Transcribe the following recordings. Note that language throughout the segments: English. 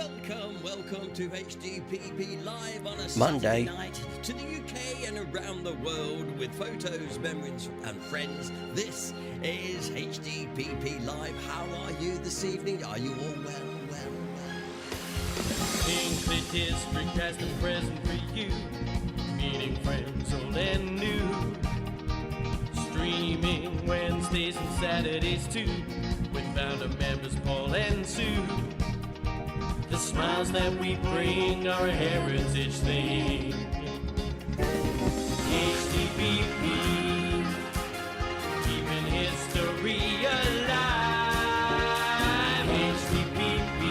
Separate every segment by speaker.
Speaker 1: Welcome to HDPP Live on a
Speaker 2: Monday
Speaker 1: Saturday night to the UK and around the world with photos, memories and friends. This is HDPP Live. How are you this evening? Are you all well?
Speaker 3: Hinckley District past and present for you, meeting friends old and new. Streaming Wednesdays and Saturdays too, with founder members Paul and Sue. The smiles that we bring are a heritage thing. HDPP, keeping history alive. HDPP,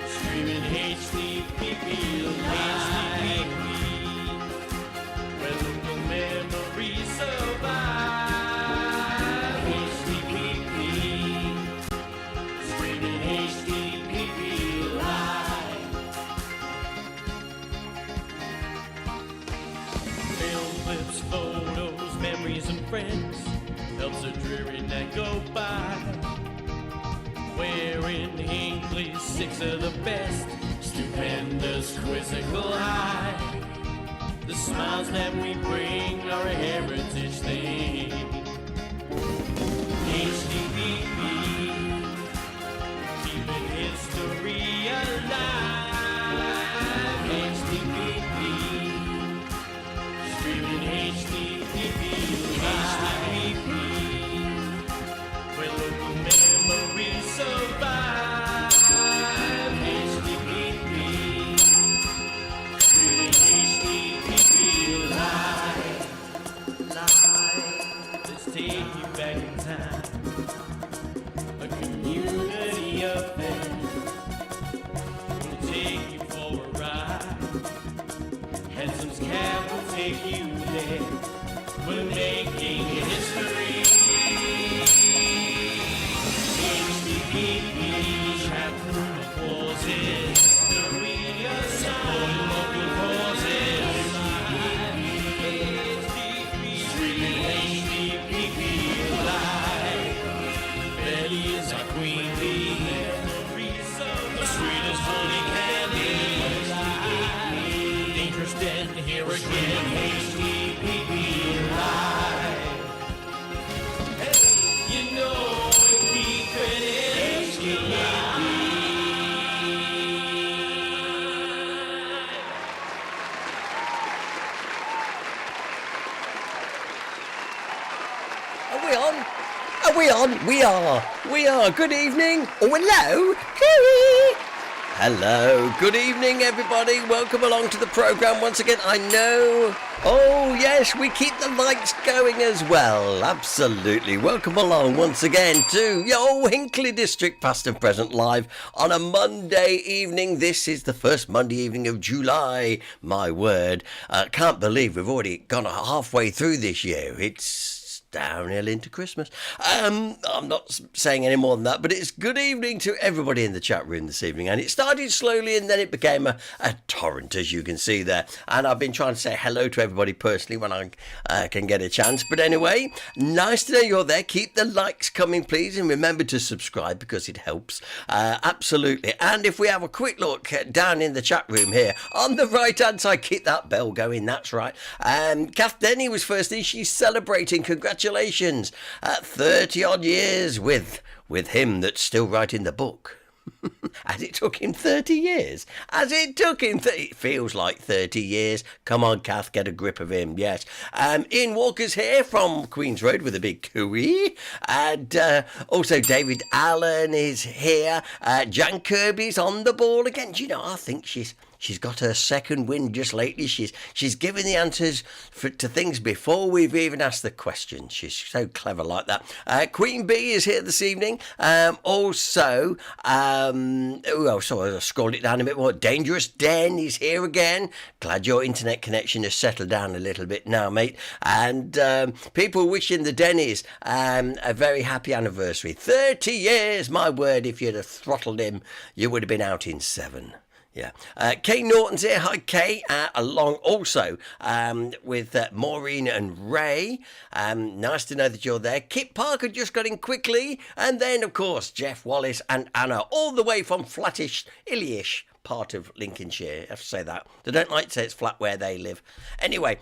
Speaker 3: streaming HDPP live. Where local memories survive. HDPP, streaming HDPP live. Film clips, photos, memories and friends helps a dreary night go by. Wearing Hinckley's 6 of the best, stupendous quizzical high. The smiles that we bring are a heritage thing. HDPP, keeping history alive. HDPP, streaming HDPP live. Where local memories survive. HDPP, streaming HDPP live. Let's take you back in time. A community affair. We'll take you for a ride. Henson's Cab will take you there. We're making history. HDPP, chat room applauses. History aside. Local causes. Streaming HDPP live. Betty is our queen bee. The sweetest honey candy. Dangerous Den here again. HDPP live. Hey, you know we keep it HDPP.
Speaker 2: Are we on? Are we on? We are. We are. Good evening. Oh, hello. Kerry. Hello. Good evening, everybody. Welcome along to the programme once again. I know. Oh, yes, we keep the lights going as well. Absolutely. Welcome along once again to your Hinckley District Past and Present Live on a Monday evening. This is the first Monday evening of July. My word. Can't believe we've already gone halfway through this year. It's downhill into Christmas. I'm not saying any more than that, but it's good evening to everybody in the chat room this evening. And it started slowly and then it became a torrent, as you can see there. And I've been trying to say hello to everybody personally when I can get a chance. But anyway, nice to know you're there. Keep the likes coming, please. And remember to subscribe because it helps. Absolutely. And if we have a quick look down in the chat room here, on the right-hand side, keep that bell going. That's right. Kath Denny was first in. She's celebrating. Congratulations. 30 odd years with him that's still writing the book. As it took him 30 years. It feels like 30 years. Come on, Kath, get a grip of him. Yes. Ian Walker's here from Queen's Road with a big cooey. And also David Allen is here. Jan Kirby's on the ball again. Do you know, I think she's got her second win just lately. She's given the answers to things before we've even asked the questions. She's so clever like that. Queen Bee is here this evening. Also, I'll scroll it down a bit more. Dangerous Den is here again. Glad your internet connection has settled down a little bit now, mate. And people wishing the Dennies a very happy anniversary. 30 years, my word. If you'd have throttled him, you would have been out in 7. Yeah. Kay Norton's here. Hi, Kay. Along also with Maureen and Ray. Nice to know that you're there. Kit Parker just got in quickly. And then, of course, Jeff Wallace and Anna, all the way from flattish, Illyish part of Lincolnshire. I have to say that. They don't like to say it's flat where they live. Anyway,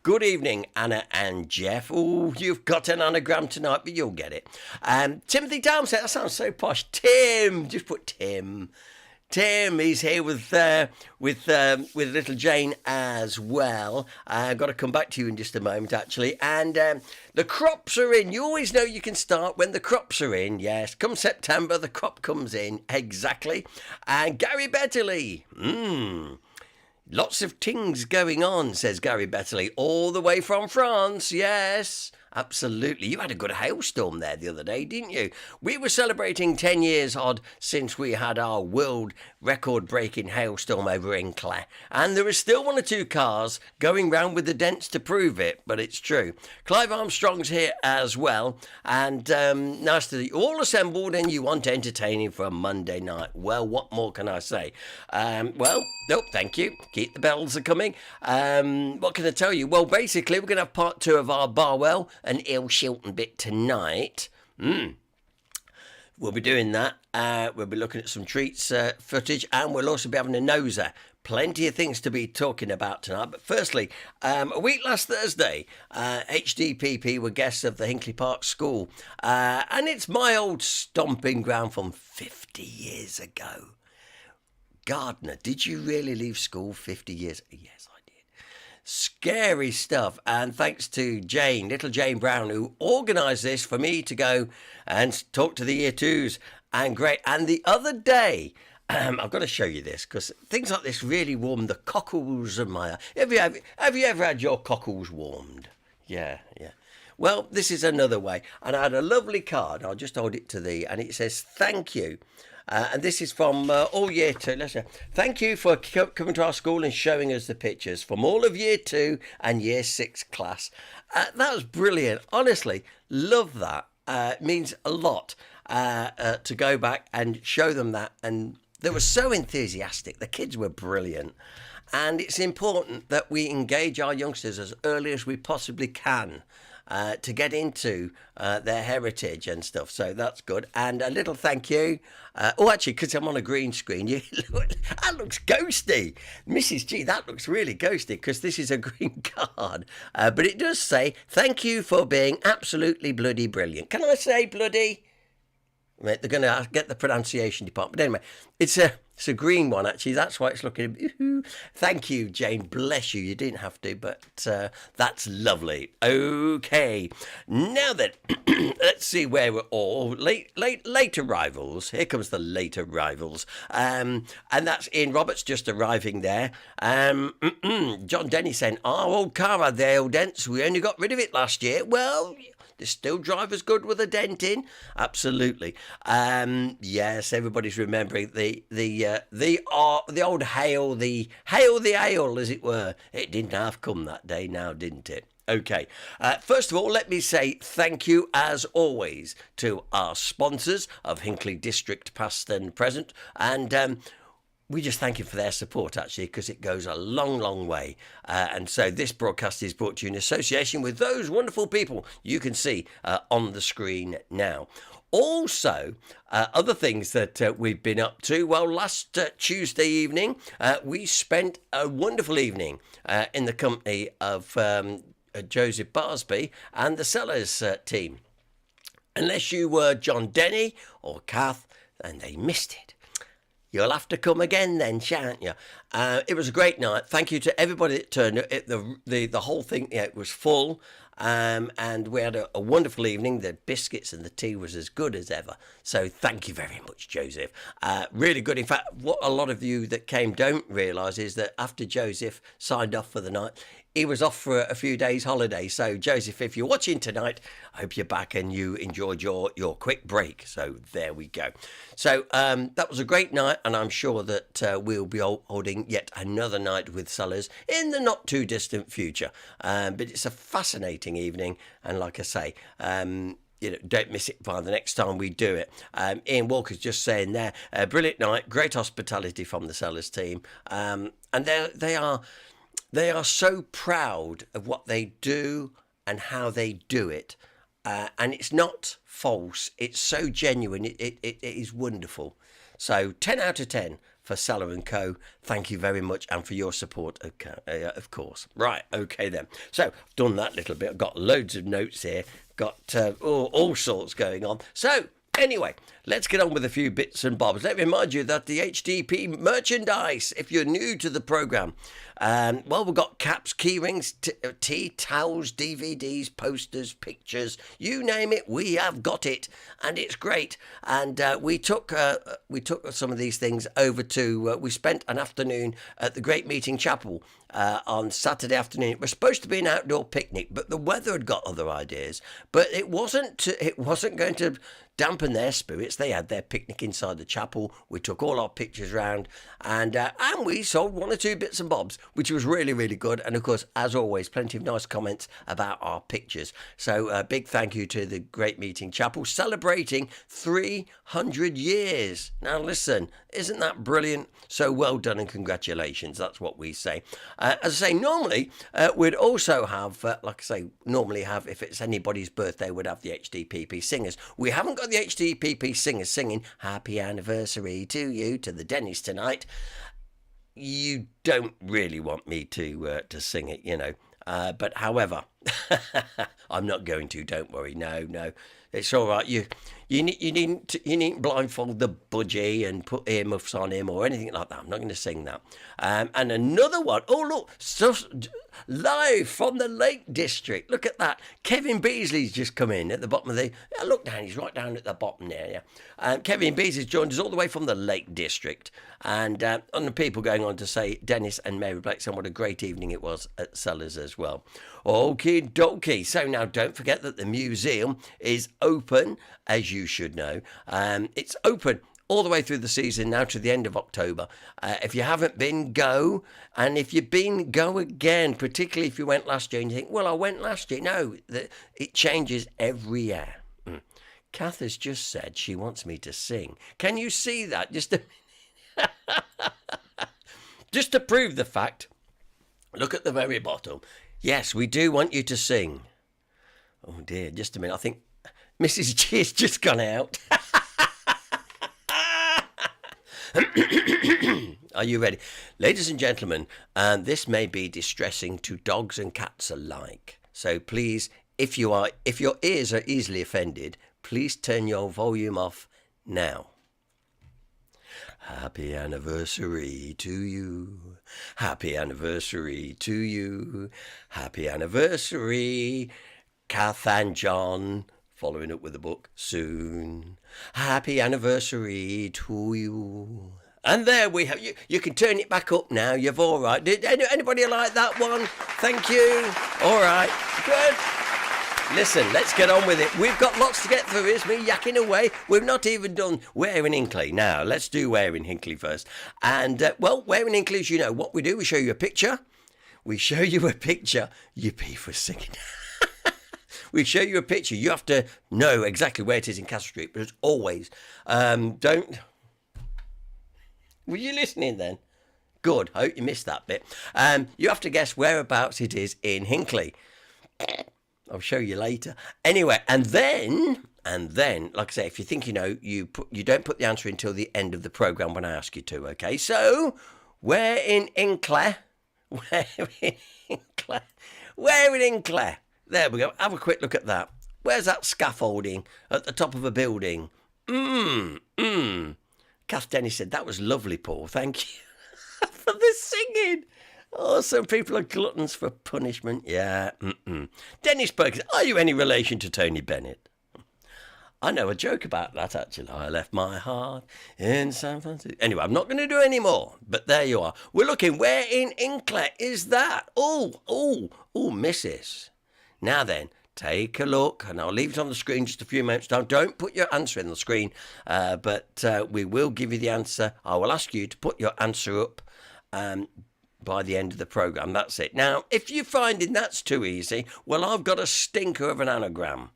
Speaker 2: good evening, Anna and Jeff. Oh, you've got an anagram tonight, but you'll get it. Timothy Darmstadt, that sounds so posh. Tim, just put Tim. Tim, he's here with little Jane as well. I've got to come back to you in just a moment, actually. And the crops are in. You always know you can start when the crops are in. Yes, come September, the crop comes in. Exactly. And Gary Betterley. Lots of things going on, says Gary Betterley, all the way from France. Yes, absolutely. You had a good hailstorm there the other day, didn't you? We were celebrating 10 years odd since we had our world record-breaking hailstorm over Hinckley. And there are still one or two cars going round with the dents to prove it, but it's true. Clive Armstrong's here as well. And nice to see you all assembled and you want entertaining for a Monday night. Well, what more can I say? Thank you. Keep the bells are coming. What can I tell you? Well, basically, we're going to have part 2 of our Barwell and Il Shilton bit tonight. We'll be doing that. We'll be looking at some treats footage, and we'll also be having a noser. Plenty of things to be talking about tonight. But firstly, a week last Thursday, HDPP were guests of the Hinckley Park School. And it's my old stomping ground from 50 years ago. Gardner, did you really leave school 50 years? Yes, I did. Scary stuff. And thanks to Jane, little Jane Brown, who organised this for me to go and talk to the year twos. And great. And the other day, I've got to show you this because things like this really warm the cockles of my eye. Have you ever had your cockles warmed? Yeah. Well, this is another way. And I had a lovely card. I'll just hold it to thee. And it says, thank you. And this is from all year 2. Let's say, thank you for coming to our school and showing us the pictures from all of year 2 and year 6 class. That was brilliant. Honestly, love that. It means a lot to go back and show them that. And they were so enthusiastic. The kids were brilliant. And it's important that we engage our youngsters as early as we possibly can. To get into their heritage and stuff. So that's good. And a little thank you. Actually, because I'm on a green screen, that looks ghosty. Mrs. G, that looks really ghosty because this is a green card. But it does say, thank you for being absolutely bloody brilliant. Can I say bloody? They're going to get the pronunciation department. But anyway, it's a green one, actually. That's why it's looking... Thank you, Jane. Bless you. You didn't have to, but that's lovely. Okay. Now then, let's see where we're all... Late arrivals. Here comes the late arrivals. And that's Ian Roberts just arriving there. John Denny saying, our old car had the old dents. We only got rid of it last year. Well... They still drive as good with a dent in. Absolutely. Yes, everybody's remembering the old hail, the ale, as it were. It didn't half come that day now, didn't it? Okay. First of all, let me say thank you, as always, to our sponsors of Hinckley District, past and present. And we just thank you for their support, actually, because it goes a long, long way. And so this broadcast is brought to you in association with those wonderful people you can see on the screen now. Also, other things that we've been up to. Well, last Tuesday evening, we spent a wonderful evening in the company of Joseph Barsby and the Sellers team. Unless you were John Denny or Kath, and they missed it. You'll have to come again then, shan't you? It was a great night. Thank you to everybody that turned up. The whole thing, it was full. And we had a wonderful evening. The biscuits and the tea was as good as ever. So thank you very much, Joseph. Really good. In fact, what a lot of you that came don't realise is that after Joseph signed off for the night, he was off for a few days holiday. So Joseph, if you're watching tonight, I hope you're back and you enjoyed your quick break. So there we go. So that was a great night, and I'm sure that we'll be holding yet another night with Sellers in the not too distant future. But it's a fascinating evening, and like I say, don't miss it by the next time we do it. Ian Walker's just saying there, brilliant night, great hospitality from the Sellers team, and they are so proud of what they do and how they do it, and it's not false. It's so genuine. It is wonderful. So 10 out of 10 for Seller & Co. Thank you very much, and for your support, of course. Right, okay then. So I've done that little bit. I've got loads of notes here. Got all sorts going on. So anyway, let's get on with a few bits and bobs. Let me remind you that the HDP merchandise, if you're new to the programme, well, we've got caps, key rings, tea, towels, DVDs, posters, pictures, you name it, we have got it, and it's great. And we took some of these things over to, we spent an afternoon at the Great Meeting Chapel on Saturday afternoon. It was supposed to be an outdoor picnic, but the weather had got other ideas. But it wasn't going to dampen their spirits. They had their picnic inside the chapel. We took all our pictures round, and we sold one or two bits and bobs, which was really, really good. And of course, as always, plenty of nice comments about our pictures. So a big thank you to the Great Meeting Chapel, celebrating 300 years. Now listen, isn't that brilliant? So well done and congratulations. That's what we say. As I say, normally we'd also have, if it's anybody's birthday, we'd have the HDPP singers. We haven't got the HDPP singers singing happy anniversary to you, to the Dennis tonight. You don't really want me to sing it, but however, I'm not going to, don't worry. No, it's all right. You needn't blindfold the budgie and put earmuffs on him or anything like that. I'm not going to sing that. And another one. Oh, look, stuff live from the Lake District. Look at that. Kevin Beasley's just come in at the bottom of the... look down, he's right down at the bottom there, yeah. Kevin Beasley's joined us all the way from the Lake District. And the people going on to say, Dennis and Mary Blakeson, what a great evening it was at Sellers as well. Okie dokie. So now don't forget that the museum is open, as you should know. It's open all the way through the season now to the end of October. If you haven't been, go. And if you've been, go again, particularly if you went last year and you think, well, I went last year. No, it changes every year. Kath has just said she wants me to sing. Can you see that? Just to prove the fact, look at the very bottom. Yes, we do want you to sing. Oh dear, just a minute. I think Mrs. G has just gone out. Are you ready? Ladies and gentlemen, this may be distressing to dogs and cats alike. So please, if your ears are easily offended, please turn your volume off now. Happy anniversary to you. Happy anniversary to you. Happy anniversary, Kath and John. Following up with the book soon. Happy anniversary to you. And there we have you. You can turn it back up now. You're all right. Did anybody like that one? Thank you. All right. Good. Listen, let's get on with it. We've got lots to get through. Here's me yakking away. We've not even done Where in Hinckley. Now, let's do Where in Hinckley first. And, Where in Hinckley, as you know, what we do, we show you a picture. We show you a picture. Yippee for singing. We show you a picture. You have to know exactly where it is in Castle Street. But as always, don't... Were you listening then? Good. I hope you missed that bit. You have to guess whereabouts it is in Hinckley. I'll show you later. Anyway, and then, like I say, if you think you know, you don't put the answer until the end of the programme when I ask you to, okay? So, where in Hinckley? Where in Hinckley? Where in Hinckley? There we go. Have a quick look at that. Where's that scaffolding at the top of a building? Kath Dennis said, that was lovely, Paul. Thank you for the singing. Oh, some people are gluttons for punishment. Yeah. Dennis Perkins, are you any relation to Tony Bennett? I know a joke about that, actually. I left my heart in San Francisco. Anyway, I'm not going to do any more, but there you are. We're looking, where in Hinckley is that? Oh, missus. Now then, take a look, and I'll leave it on the screen just a few minutes. Don't put your answer in the screen, but we will give you the answer. I will ask you to put your answer up by the end of the programme. That's it. Now, if you're finding that's too easy, well, I've got a stinker of an anagram.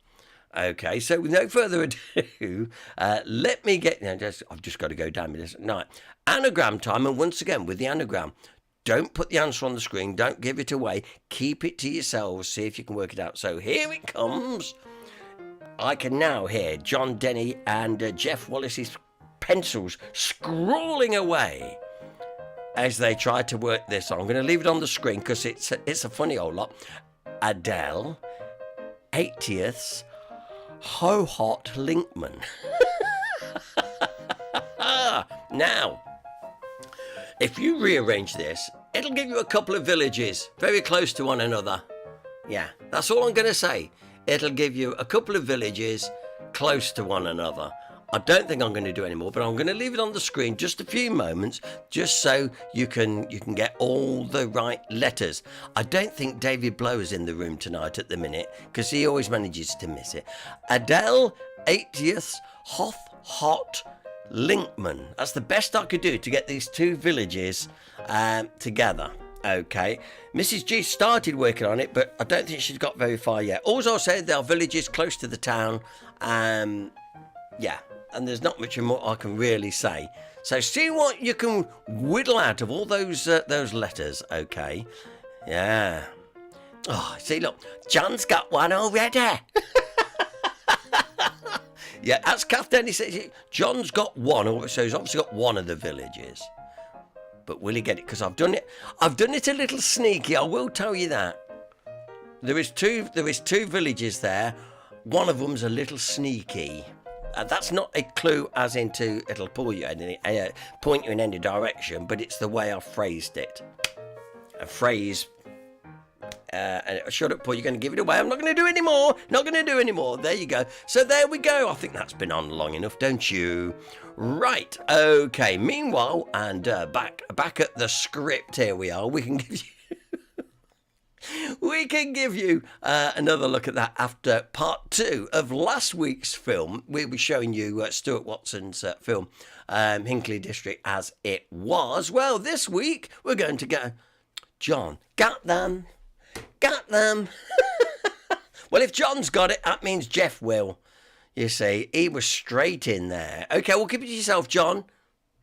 Speaker 2: Okay, so with no further ado, let me get. I've just got to go down this. No, anagram time, and once again with the anagram, don't put the answer on the screen. Don't give it away. Keep it to yourselves. See if you can work it out. So here it comes. I can now hear John Denny and Jeff Wallace's pencils scrawling away as they try to work this on. I'm going to leave it on the screen because it's a funny old lot. Adele, 80ths, Ho Hot Linkman. Now, if you rearrange this, it'll give you a couple of villages very close to one another. Yeah, that's all I'm going to say. It'll give you a couple of villages close to one another. I don't think I'm going to do any more, but I'm going to leave it on the screen just a few moments, just so you can get all the right letters. I don't think David Blow is in the room tonight at the minute, because he always manages to miss it. Adele, 80ths, Hot Linkman. That's the best I could do to get these two villages together. Okay, Mrs. G started working on it, but I don't think she's got very far yet. Also, I said there are villages close to the town. Yeah, and there's not much more I can really say. So see what you can whittle out of all those letters. Okay, yeah. Oh, see, look, John's got one already. Yeah, that's Kath Denny says John's got one, so he's obviously got one of the villages. But will he get it? Because I've done it a little sneaky, I will tell you that. There is two villages there. One of them's a little sneaky. That's not a clue as into it'll point you in any direction, but it's the way I phrased it. A phrase. Shut up, Paul, you're going to give it away. I'm not going to do any more. Not going to do any more. There you go. So there we go. I think that's been on long enough, don't you? Right. Okay. Meanwhile, and back at the script, here we are. We can give you another look at that after part 2 of last week's film. We'll be showing you Stuart Watson's film, Hinckley District as it was. Well, this week we're going to go, John, got them. Well, if John's got it, that means Jeff will. You see, he was straight in there. Okay, well, keep it to yourself, John.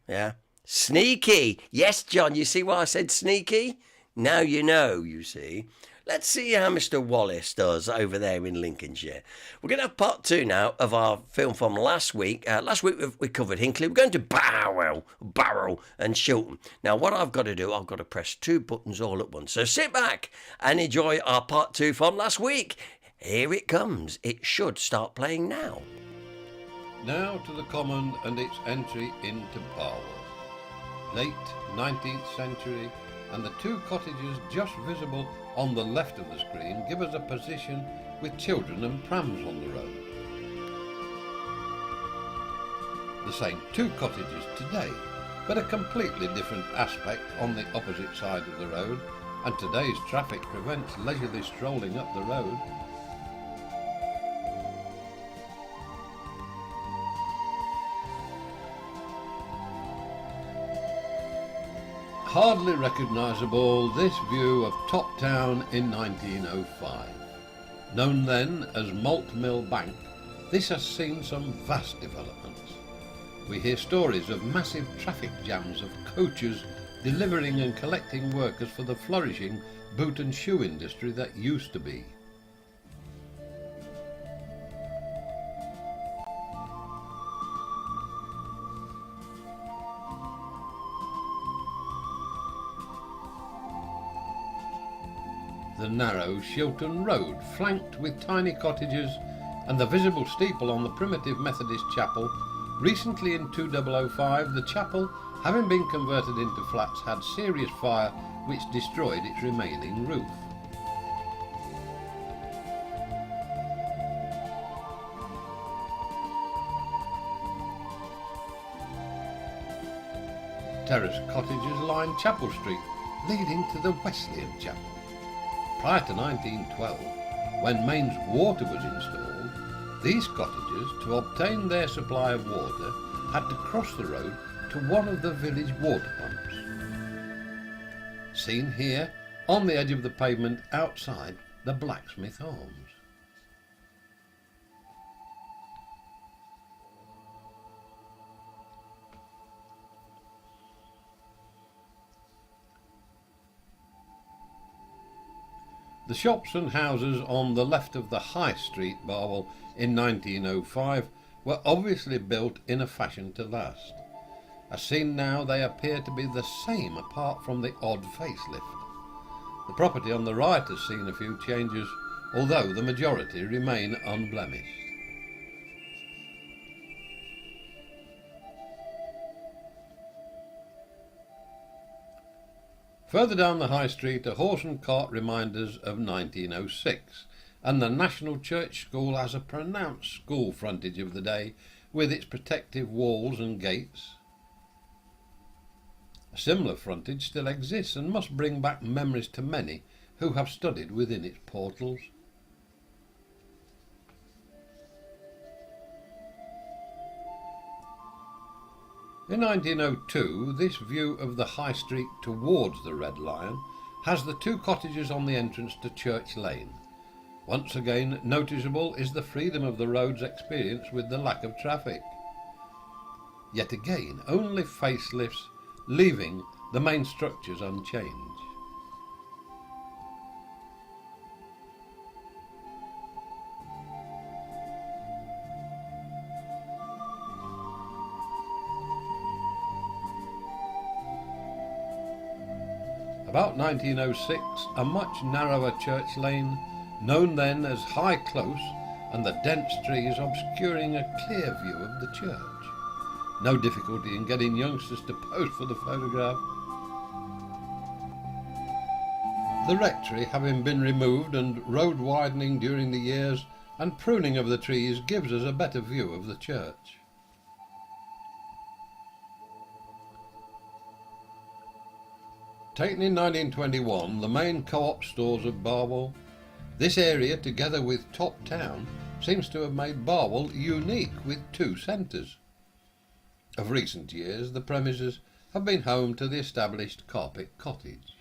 Speaker 2: Yeah. Sneaky. Yes, John, you see why I said sneaky? Now you know, you see. Let's see how Mr. Wallace does over there in Lincolnshire. We're going to have part 2 now of our film from last week. Last week we covered Hinckley. We're going to Barrow and Shilton. Now what I've got to do, I've got to press 2 buttons all at once. So sit back and enjoy our part 2 from last week. Here it comes. It should start playing now.
Speaker 4: Now to the common and its entry into Barrow. Late 19th century, and the 2 cottages just visible on the left of the screen give us a position with children and prams on the road. The same 2 cottages today, but a completely different aspect on the opposite side of the road, and today's traffic prevents leisurely strolling up the road. Hardly recognisable, this view of Top Town in 1905. Known then as Malt Mill Bank, this has seen some vast developments. We hear stories of massive traffic jams of coaches delivering and collecting workers for the flourishing boot and shoe industry that used to be. The narrow Shilton Road, flanked with tiny cottages, and the visible steeple on the primitive Methodist chapel. Recently in 2005, the chapel, having been converted into flats, had serious fire which destroyed its remaining roof. Terraced cottages line Chapel Street, leading to the Wesleyan Chapel. Prior to 1912, when mains water was installed, these cottagers, to obtain their supply of water, had to cross the road to one of the village water pumps. Seen here, on the edge of the pavement outside the Blacksmith Arms. The shops and houses on the left of the High Street, Barwell, in 1905 were obviously built in a fashion to last. As seen now, they appear to be the same apart from the odd facelift. The property on the right has seen a few changes, although the majority remain unblemished. Further down the High Street are horse and cart reminders of 1906, and the National Church School has a pronounced school frontage of the day with its protective walls and gates. A similar frontage still exists and must bring back memories to many who have studied within its portals. In 1902, this view of the High Street towards the Red Lion has the two cottages on the entrance to Church Lane. Once again, noticeable is the freedom of the roads experienced with the lack of traffic. Yet again, only facelifts, leaving the main structures unchanged. About 1906, a much narrower church lane, known then as High Close, and the dense trees obscuring a clear view of the church. No difficulty in getting youngsters to pose for the photograph. The rectory having been removed and road widening during the years and pruning of the trees gives us a better view of the church. Taken in 1921, the main co-op stores of Barwell. This area, together with Top Town, seems to have made Barwell unique with two centres. Of recent years, the premises have been home to the established Carpet Cottage.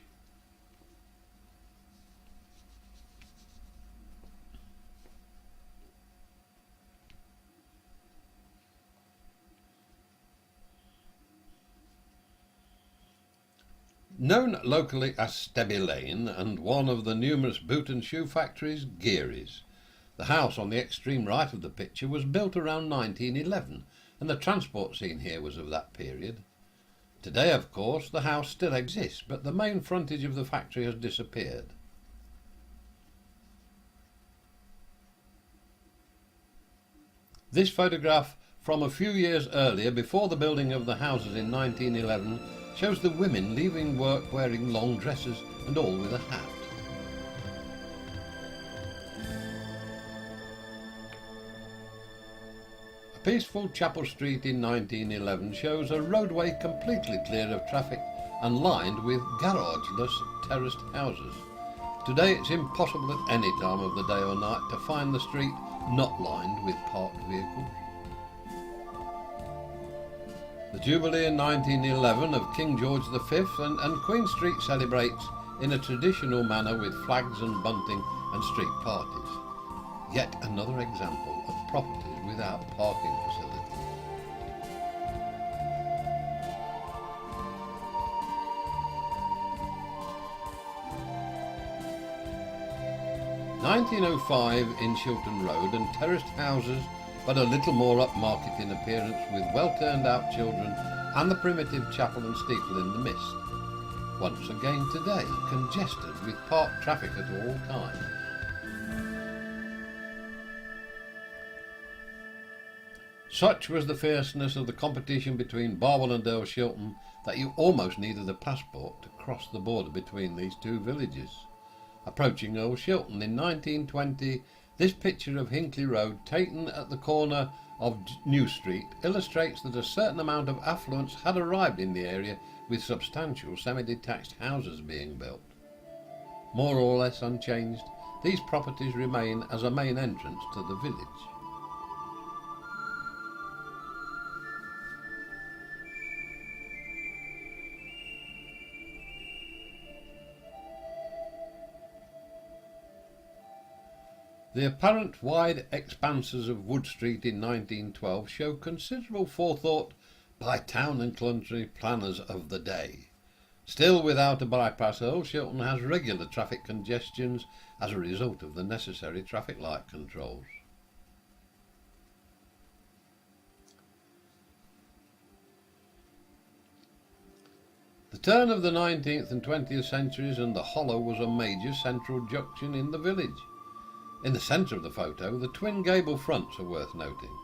Speaker 4: Known locally as Stebby Lane and one of the numerous boot and shoe factories, Geary's. The house on the extreme right of the picture was built around 1911 and the transport scene here was of that period. Today, of course, the house still exists, but the main frontage of the factory has disappeared. This photograph from a few years earlier, before the building of the houses in 1911, shows the women leaving work wearing long dresses and all with a hat. A peaceful Chapel Street in 1911 shows a roadway completely clear of traffic and lined with garageless terraced houses. Today it's impossible at any time of the day or night to find the street not lined with parked vehicles. The Jubilee in 1911 of King George V and Queen Street celebrates in a traditional manner with flags and bunting and street parties. Yet another example of properties without parking facilities. (1905) in Shilton Road, and terraced houses but a little more upmarket in appearance, with well turned out children and the primitive chapel and steeple in the mist. Once again today, congested with parked traffic at all times. Such was the fierceness of the competition between Barwell and Earl Shilton that you almost needed a passport to cross the border between these two villages. Approaching Earl Shilton in 1920, this picture of Hinckley Road, taken at the corner of New Street, illustrates that a certain amount of affluence had arrived in the area, with substantial semi-detached houses being built. More or less unchanged, these properties remain as a main entrance to the village. The apparent wide expanses of Wood Street in 1912 show considerable forethought by town and country planners of the day. Still, without a bypass, Earl Shilton has regular traffic congestions as a result of the necessary traffic light controls. The turn of the 19th and 20th centuries and the Hollow was a major central junction in the village. In the centre of the photo, the twin gable fronts are worth noting.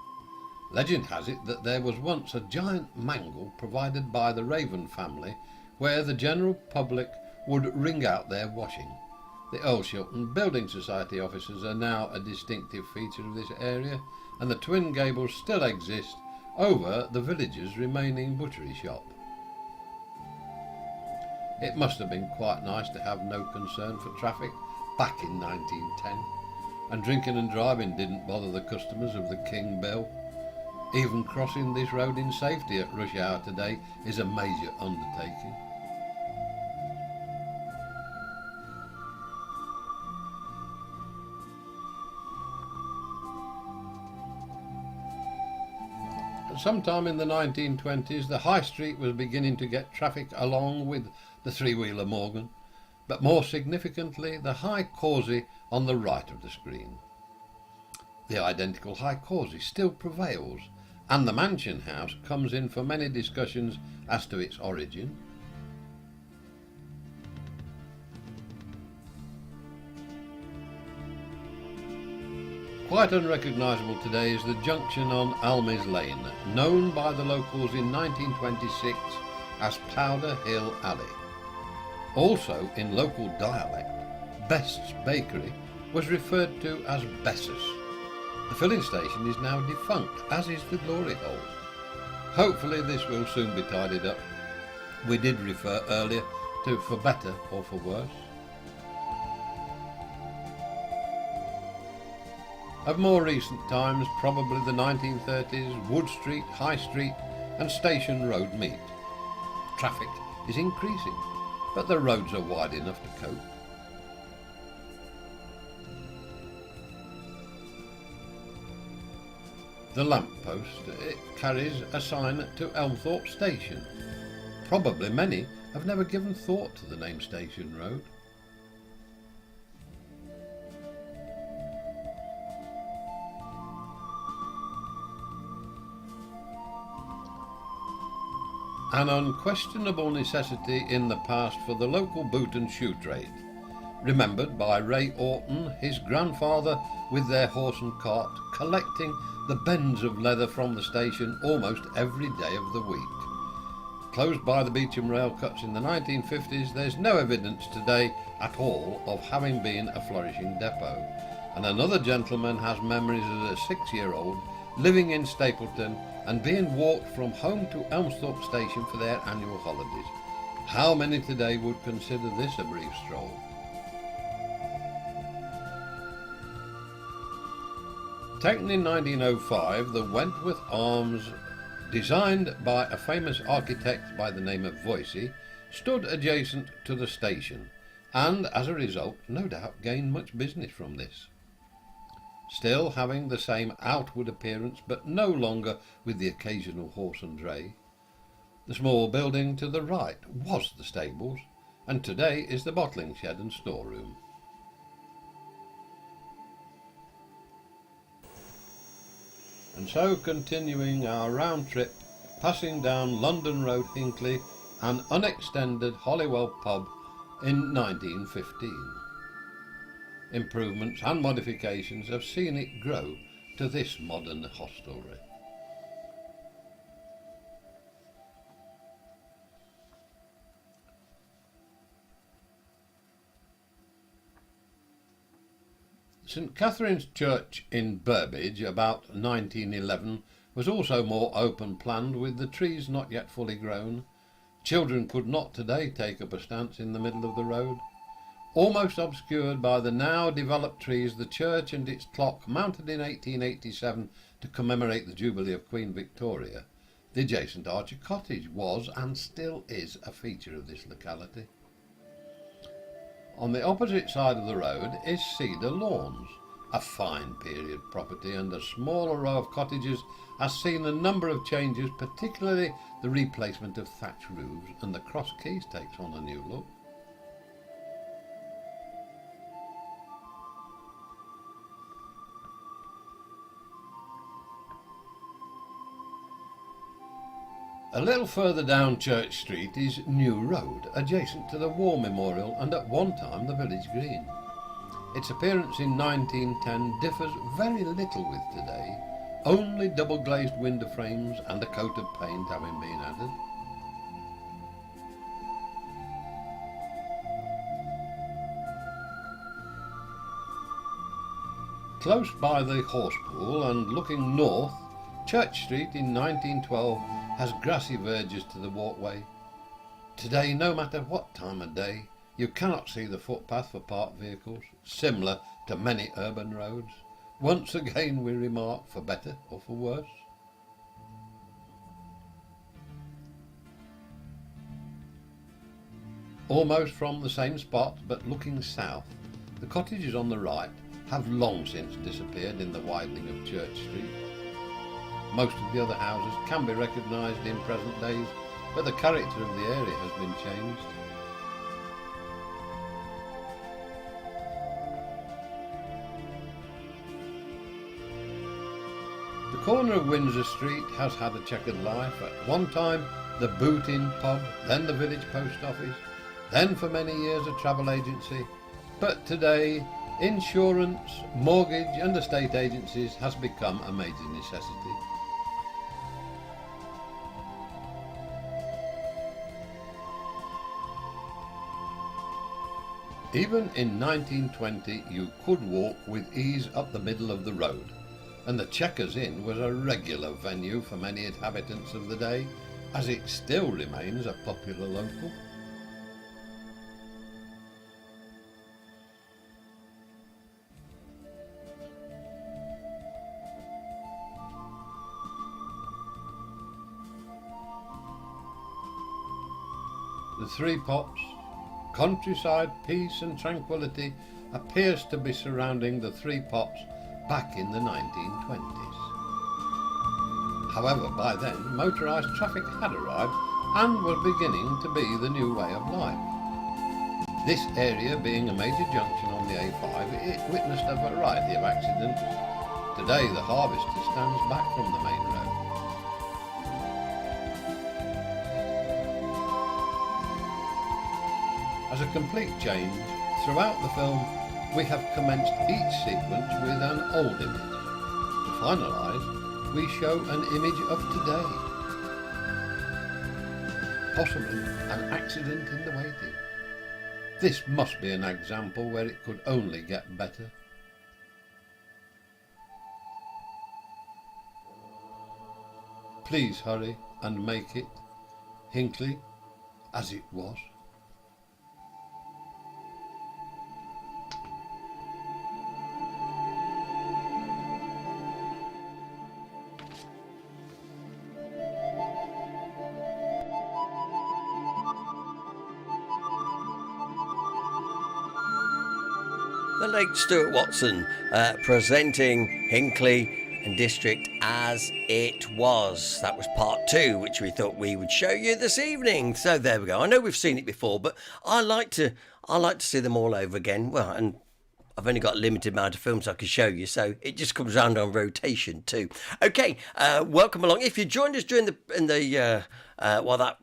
Speaker 4: Legend has it that there was once a giant mangle provided by the Raven family where the general public would wring out their washing. The Earl Shilton Building Society offices are now a distinctive feature of this area, and the twin gables still exist over the village's remaining butchery shop. It must have been quite nice to have no concern for traffic back in 1910, and drinking and driving didn't bother the customers of the King Bill. Even crossing this road in safety at rush hour today is a major undertaking. Sometime in the 1920s, the High Street was beginning to get traffic along with the three-wheeler Morgan, but more significantly, the High Causey on the right of the screen. The identical High Causey still prevails, and the Mansion House comes in for many discussions as to its origin. Quite unrecognisable today is the junction on Almies Lane, known by the locals in 1926 as Powder Hill Alley. Also in local dialect, Best's Bakery was referred to as Bessus. The filling station is now defunct, as is the glory hole. Hopefully this will soon be tidied up. We did refer earlier to for better or for worse. Of more recent times, probably the 1930s, Wood Street, High Street and Station Road meet. Traffic is increasing, but the roads are wide enough to cope. The lamppost, it carries a sign to Elmthorpe Station. Probably many have never given thought to the name Station Road. An unquestionable necessity in the past for the local boot and shoe trade. Remembered by Ray Orton, his grandfather, with their horse and cart, collecting the bends of leather from the station almost every day of the week. Closed by the Beecham rail cuts in the 1950s, there's no evidence today at all of having been a flourishing depot. And another gentleman has memories as a 6-year-old living in Stapleton and being walked from home to Elmthorpe Station for their annual holidays. How many today would consider this a brief stroll? Taken in 1905, the Wentworth Arms, designed by a famous architect by the name of Voysey, stood adjacent to the station, and as a result, no doubt gained much business from this. Still having the same outward appearance, but no longer with the occasional horse and dray. The small building to the right was the stables, and today is the bottling shed and storeroom. And so continuing our round trip, passing down London Road, Hinckley, and unextended Holywell pub in 1915. Improvements and modifications have seen it grow to this modern hostelry. St Catherine's Church in Burbage about 1911 was also more open planned, with the trees not yet fully grown. Children could not today take up a stance in the middle of the road. Almost obscured by the now developed trees, the church and its clock, mounted in 1887 to commemorate the Jubilee of Queen Victoria, the adjacent Archer Cottage was and still is a feature of this locality. On the opposite side of the road is Cedar Lawns, A fine period property, and a smaller row of cottages has seen a number of changes, particularly the replacement of thatch roofs, and the cross keys takes on a new look. A little further down Church Street is New Road, adjacent to the War Memorial and at one time the village green. Its appearance in 1910 differs very little with today, only double glazed window frames and a coat of paint having been added. Close by the horse pool and looking north, Church Street in 1912 has grassy verges to the walkway. Today, no matter what time of day, you cannot see the footpath for parked vehicles, similar to many urban roads. Once again we remark, for better or for worse. Almost from the same spot, but looking south, the cottages on the right have long since disappeared in the widening of Church Street. Most of the other houses can be recognised in present days, but the character of the area has been changed. The corner of Windsor Street has had a checkered life. At one time the Boot Inn pub, then the village post office, then for many years a travel agency, but today insurance, mortgage and estate agencies has become a major necessity. Even in 1920 you could walk with ease up the middle of the road, and the Chequers Inn was a regular venue for many inhabitants of the day, as it still remains a popular local. The Three Pots, countryside peace and tranquility appears to be surrounding the Three Pots back in the 1920s. However, by then motorised traffic had arrived and was beginning to be the new way of life. This area being a major junction on the A5, it witnessed a variety of accidents. Today the Harvester stands back from the main road. As a complete change, throughout the film we have commenced each sequence with an old image. To finalise, we show an image of today. Possibly an accident in the waiting. This must be an example where it could only get better. Please hurry and make it, Hinckley, as it was.
Speaker 2: The late Stuart Watson presenting Hinckley and District as it was. That was part 2, which we thought we would show you this evening. So there we go. I know we've seen it before, but I like to see them all over again. Well, and I've only got a limited amount of films I can show you, so it just comes round on rotation too. Okay, welcome along. If you joined us during while that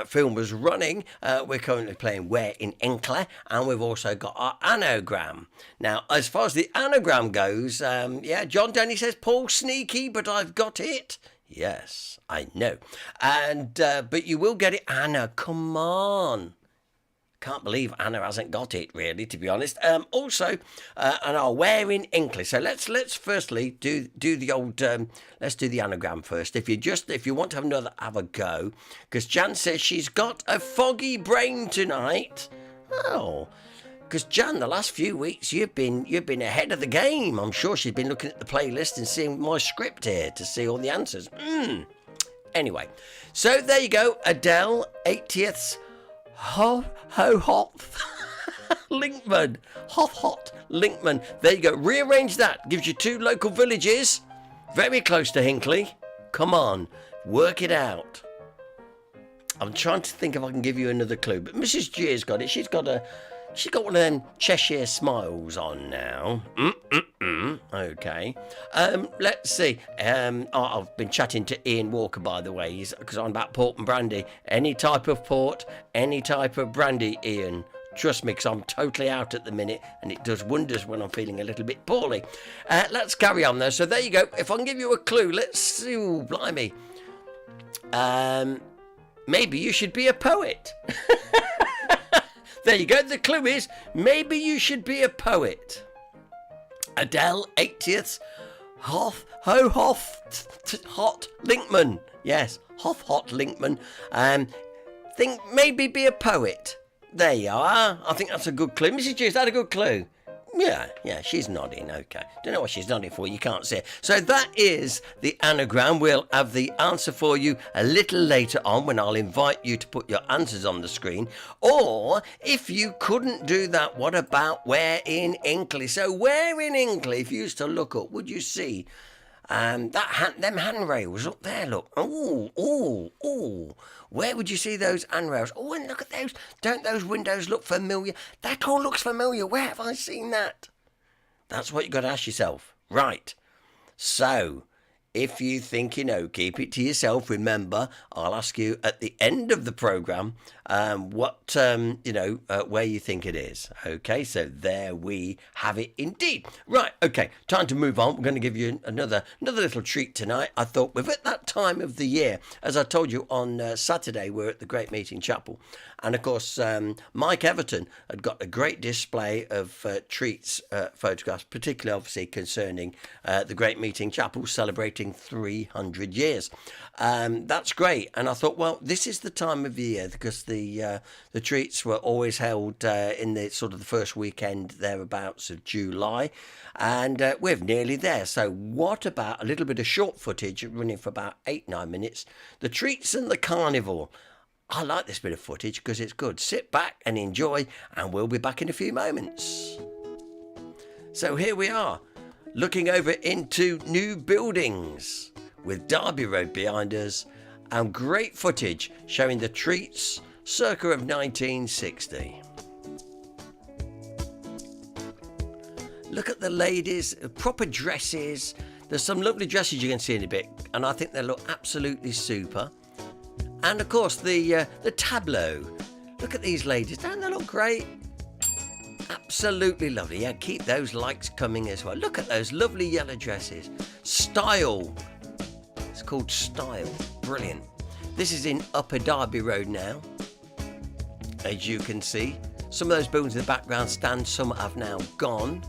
Speaker 2: film was running, we're currently playing Where in Hinckley, and we've also got our anagram. Now, as far as the anagram goes, John Denny says, Paul sneaky, but I've got it. Yes, I know. And but you will get it, Anna. Come on. Can't believe Anna hasn't got it, really, to be honest. Also, and our Where in Hinckley. So let's firstly do the old. Let's do the anagram first. If you want to have a go, because Jan says she's got a foggy brain tonight. Oh, because Jan, the last few weeks you've been ahead of the game. I'm sure she's been looking at the playlist and seeing my script here to see all the answers. Anyway, so there you go. Adele, 80th. Ho hop. Linkman. Hot Linkman. There you go. Rearrange that. Gives you 2 local villages. Very close to Hinckley. Come on. Work it out. I'm trying to think if I can give you another clue. But Mrs. G's got it. She's got one of them Cheshire smiles on now. Okay. Let's see. I've been chatting to Ian Walker, by the way, because I'm about port and brandy. Any type of port, any type of brandy, Ian. Trust me, because I'm totally out at the minute, and it does wonders when I'm feeling a little bit poorly. Let's carry on, though. So there you go. If I can give you a clue, let's see. Ooh, blimey. Maybe you should be a poet. There you go. The clue is, maybe you should be a poet. Adele, 80th, hot Linkman. Yes, hot Linkman. Think maybe be a poet. There you are. I think that's a good clue. Mrs. G, is that a good clue? Yeah, she's nodding. Okay. Don't know what she's nodding for. You can't see it. So that is the anagram. We'll have the answer for you a little later on when I'll invite you to put your answers on the screen. Or if you couldn't do that, what about where in Hinckley? So where in Hinckley, if you used to look up, would you see them handrails up there? Look. Oh. Where would you see those handrails? Oh, and look at those. Don't those windows look familiar? That all looks familiar. Where have I seen that? That's what you've got to ask yourself. Right. So, if you think you know, keep it to yourself. Remember, I'll ask you at the end of the programme where you think it is. Okay, so there we have it indeed. Right, okay, time to move on. We're going to give you another little treat tonight. I thought we're at that time of the year. As I told you on Saturday, we're at the Great Meeting Chapel. And of course, Mike Everton had got a great display of treats photographs, particularly obviously concerning the Great Meeting Chapel celebrating 300 years. That's great. And I thought, well, this is the time of year because the treats were always held in the sort of the first weekend thereabouts of July. And we're nearly there. So what about a little bit of short footage running for about 8-9 minutes? The treats and the carnival. I like this bit of footage because it's good. Sit back and enjoy, and we'll be back in a few moments. So here we are, looking over into new buildings with Derby Road behind us, and great footage showing the treats circa of 1960. Look at the ladies, proper dresses. There's some lovely dresses you can see in a bit, and I think they look absolutely super. And of course the tableau. Look at these ladies, don't they look great? Absolutely lovely. Yeah, keep those likes coming as well. Look at those lovely yellow dresses. Style. It's called Style. Brilliant. This is in Upper Derby Road now. As you can see, some of those buildings in the background stand, some have now gone.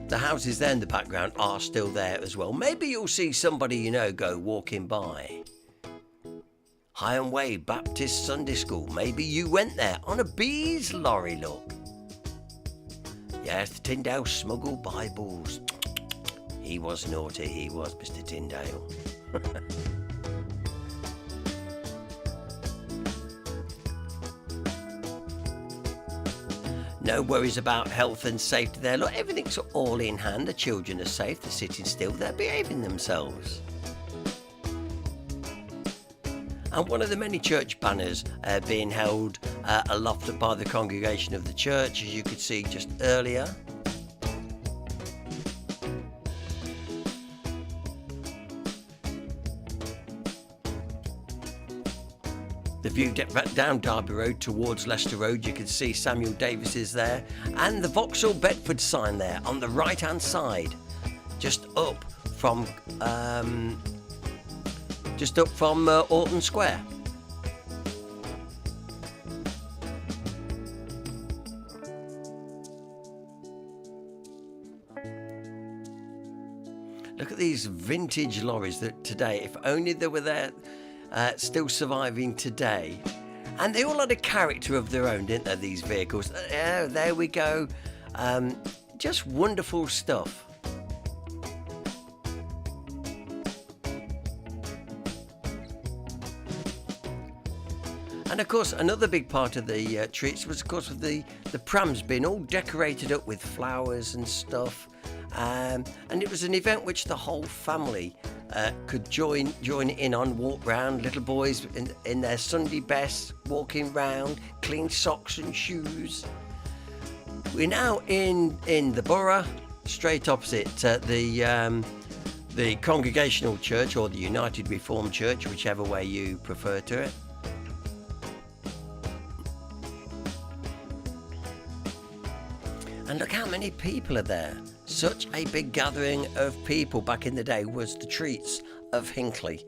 Speaker 2: The houses there in the background are still there as well. Maybe you'll see somebody you know go walking by. High and Way Baptist Sunday School. Maybe you went there on a bees lorry, look. Yes, the Tyndale smuggled Bibles. He was naughty, he was, Mr. Tyndale. No worries about health and safety there. Look, everything's all in hand. The children are safe. They're sitting still. They're behaving themselves. And one of the many church banners being held aloft by the congregation of the church, as you could see just earlier. The view down Derby Road towards Leicester Road, you can see Samuel Davis is there, and the Vauxhall Bedford sign there on the right hand side, just up from Alton Square. Look at these vintage lorries that today, if only they were there. Still surviving today, and they all had a character of their own, didn't they, these vehicles? There we go. Just wonderful stuff. And of course, another big part of the treats was, of course, with the prams being all decorated up with flowers and stuff. And it was an event which the whole family could join in on, walk round, little boys in their Sunday best, walking round, clean socks and shoes. We're now in the borough, straight opposite the Congregational Church or the United Reformed Church, whichever way you prefer to it. And look how many people are there. Such a big gathering of people back in the day was the treats of Hinckley.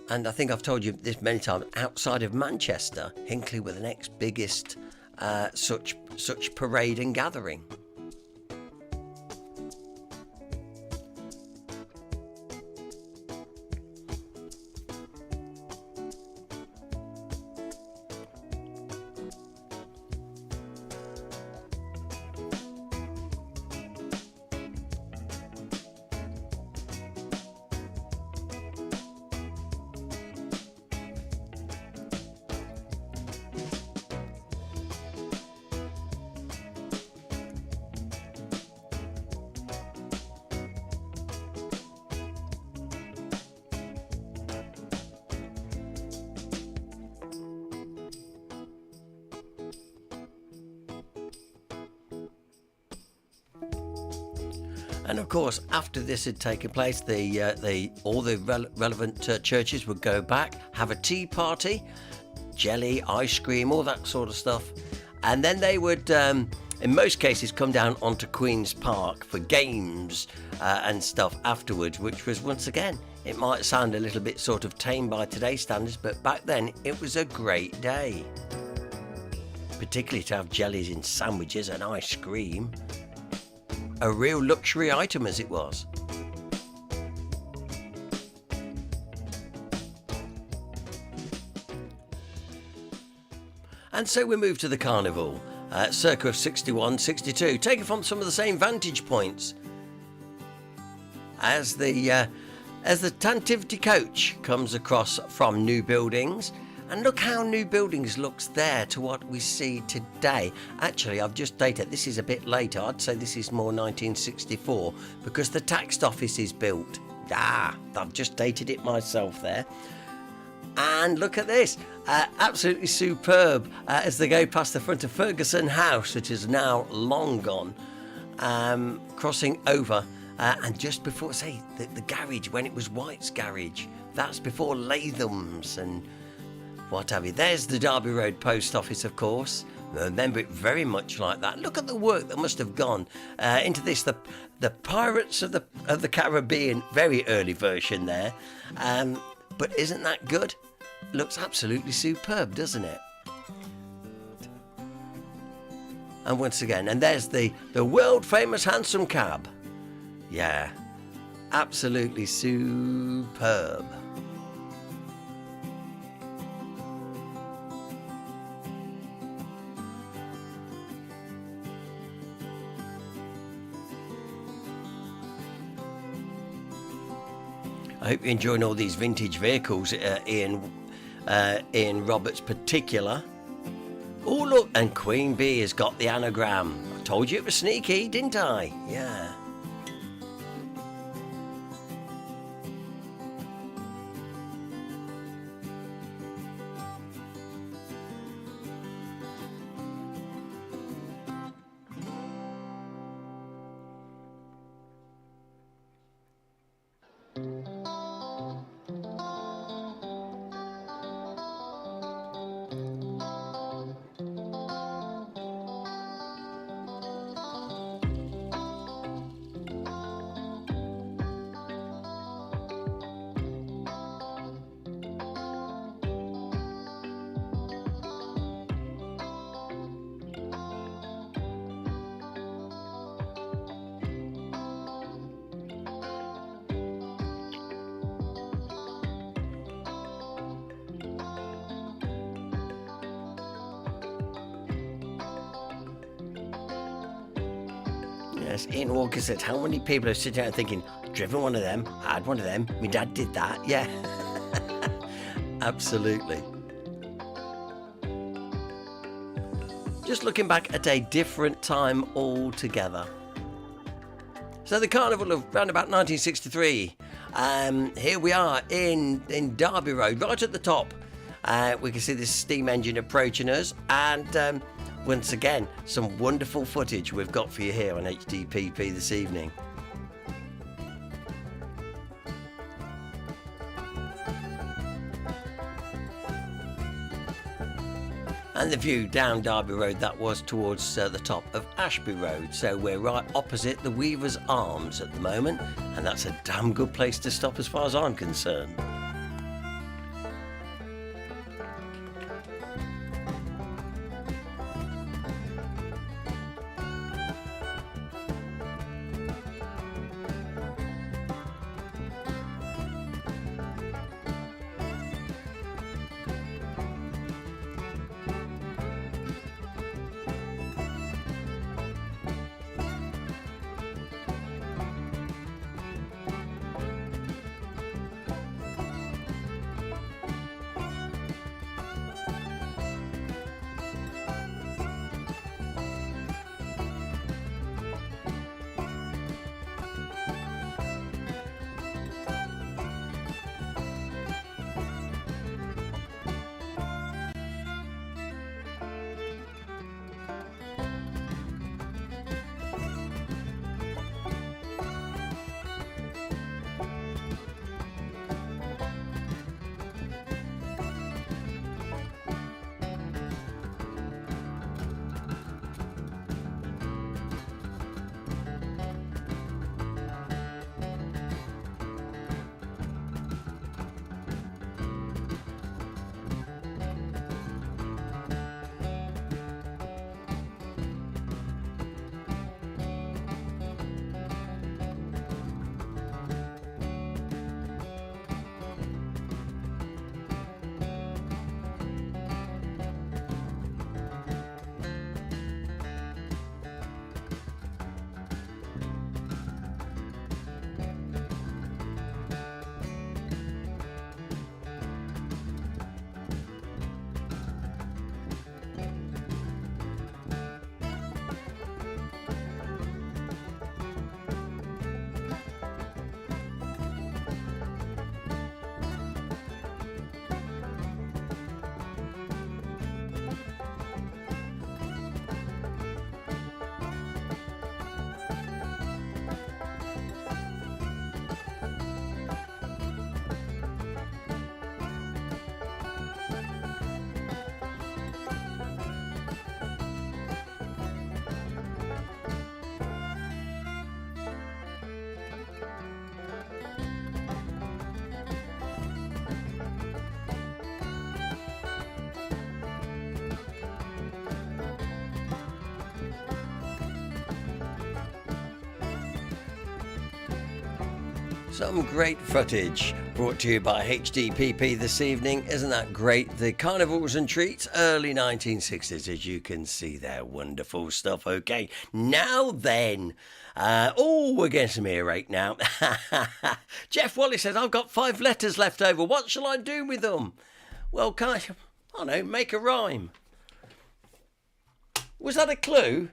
Speaker 2: And I think I've told you this many times, outside of Manchester, Hinckley were the next biggest such parade and gathering. And of course, after this had taken place, all the relevant churches would go back, have a tea party, jelly, ice cream, all that sort of stuff, and then they would, in most cases, come down onto Queen's Park for games and stuff afterwards, which was, once again, it might sound a little bit sort of tame by today's standards, but back then it was a great day, particularly to have jellies in sandwiches and ice cream. A real luxury item as it was. And so we move to the carnival, circa 61, 62, taken from some of the same vantage points as the Tantivity coach comes across from new buildings. And look how new buildings looks there to what we see today. Actually, I've just dated, this is a bit later. I'd say this is more 1964 because the tax office is built. I've just dated it myself there. And look at this, absolutely superb as they go past the front of Ferguson House, which is now long gone, crossing over. And just before, say, the garage, when it was White's Garage, that's before Latham's and what have you. There's the Derby Road Post Office, of course. Remember it very much like that. Look at the work that must have gone into this. The Pirates of the Caribbean, very early version there. But isn't that good? Looks absolutely superb, doesn't it? And once again, and there's the world famous hansom cab. Yeah, absolutely superb. I hope you're enjoying all these vintage vehicles, Ian Roberts particular. Oh look, and Queen Bee has got the anagram. I told you it was sneaky, didn't I? Yeah. Yes, Ian Walker said, how many people are sitting there thinking, driven one of them, I had one of them, my dad did that, yeah. Absolutely. just looking back at a different time altogether. So the carnival of around about 1963. Here we are in Derby Road, right at the top. We can see this steam engine approaching us, and once again, some wonderful footage we've got for you here on HDPP this evening. And the view down Derby Road, that was towards the top of Ashby Road. So we're right opposite the Weaver's Arms at the moment, and that's a damn good place to stop as far as I'm concerned. Some great footage brought to you by HDPP this evening. Isn't that great? The carnivals and treats, early 1960s, as you can see there. Wonderful stuff. Okay, now then. We're getting some earache now. Jeff Wally says, I've got 5 letters left over. What shall I do with them? Well, I don't know, make a rhyme. Was that a clue?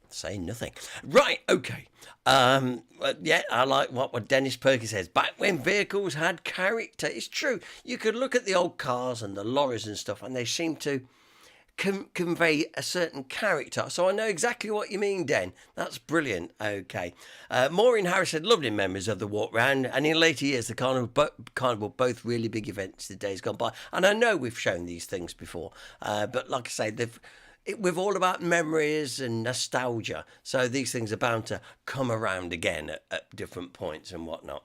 Speaker 2: Say nothing. Right, okay. Yeah, I like what Dennis Perkins says. Back when vehicles had character. It's true. You could look at the old cars and the lorries and stuff, and they seem to convey a certain character. So I know exactly what you mean, Den. That's brilliant. Okay. Maureen Harris said, lovely memories of the walk round, and in later years, the carnival, both really big events the days gone by. And I know we've shown these things before, but like I say, we're all about memories and nostalgia, so these things are bound to come around again at different points and whatnot.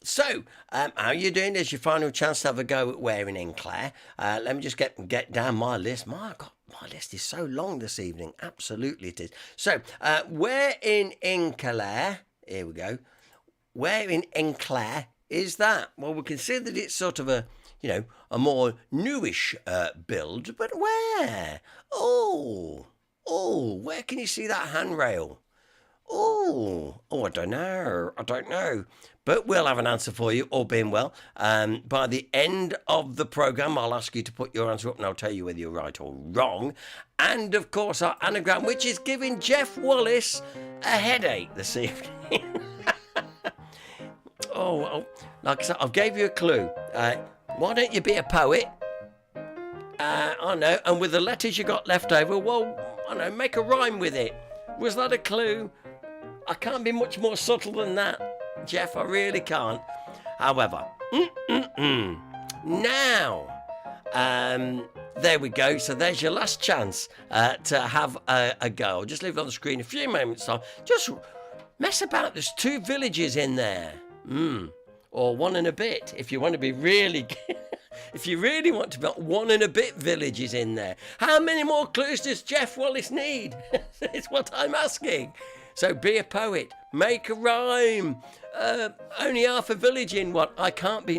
Speaker 2: So, how are you doing? There's your final chance to have a go at wearing Hinckley. Let me just get down my list. My God, my list is so long this evening. Absolutely it is. So, where in Hinckley, here we go, where in Hinckley is that? Well, we can see that it's sort of a more newish build, but where? Oh, where can you see that handrail? I don't know. I don't know. But we'll have an answer for you, all being well. By the end of the programme, I'll ask you to put your answer up and I'll tell you whether you're right or wrong. And, of course, our anagram, which is giving Jeff Wallace a headache this evening. Like I said, I've gave you a clue. Why don't you be a poet? I know. And with the letters you got left over, well, I know, make a rhyme with it. Was that a clue? I can't be much more subtle than that, Jeff. I really can't. However, now, there we go. So there's your last chance to have a go. I'll just leave it on the screen a few moments time. Just mess about. There's 2 villages in there. Or 1 and a bit, if you want to be really... If you really want to be 1 and a bit villages in there. How many more clues does Jeff Wallace need? It's what I'm asking. So be a poet, make a rhyme. Only half a village in what? I can't be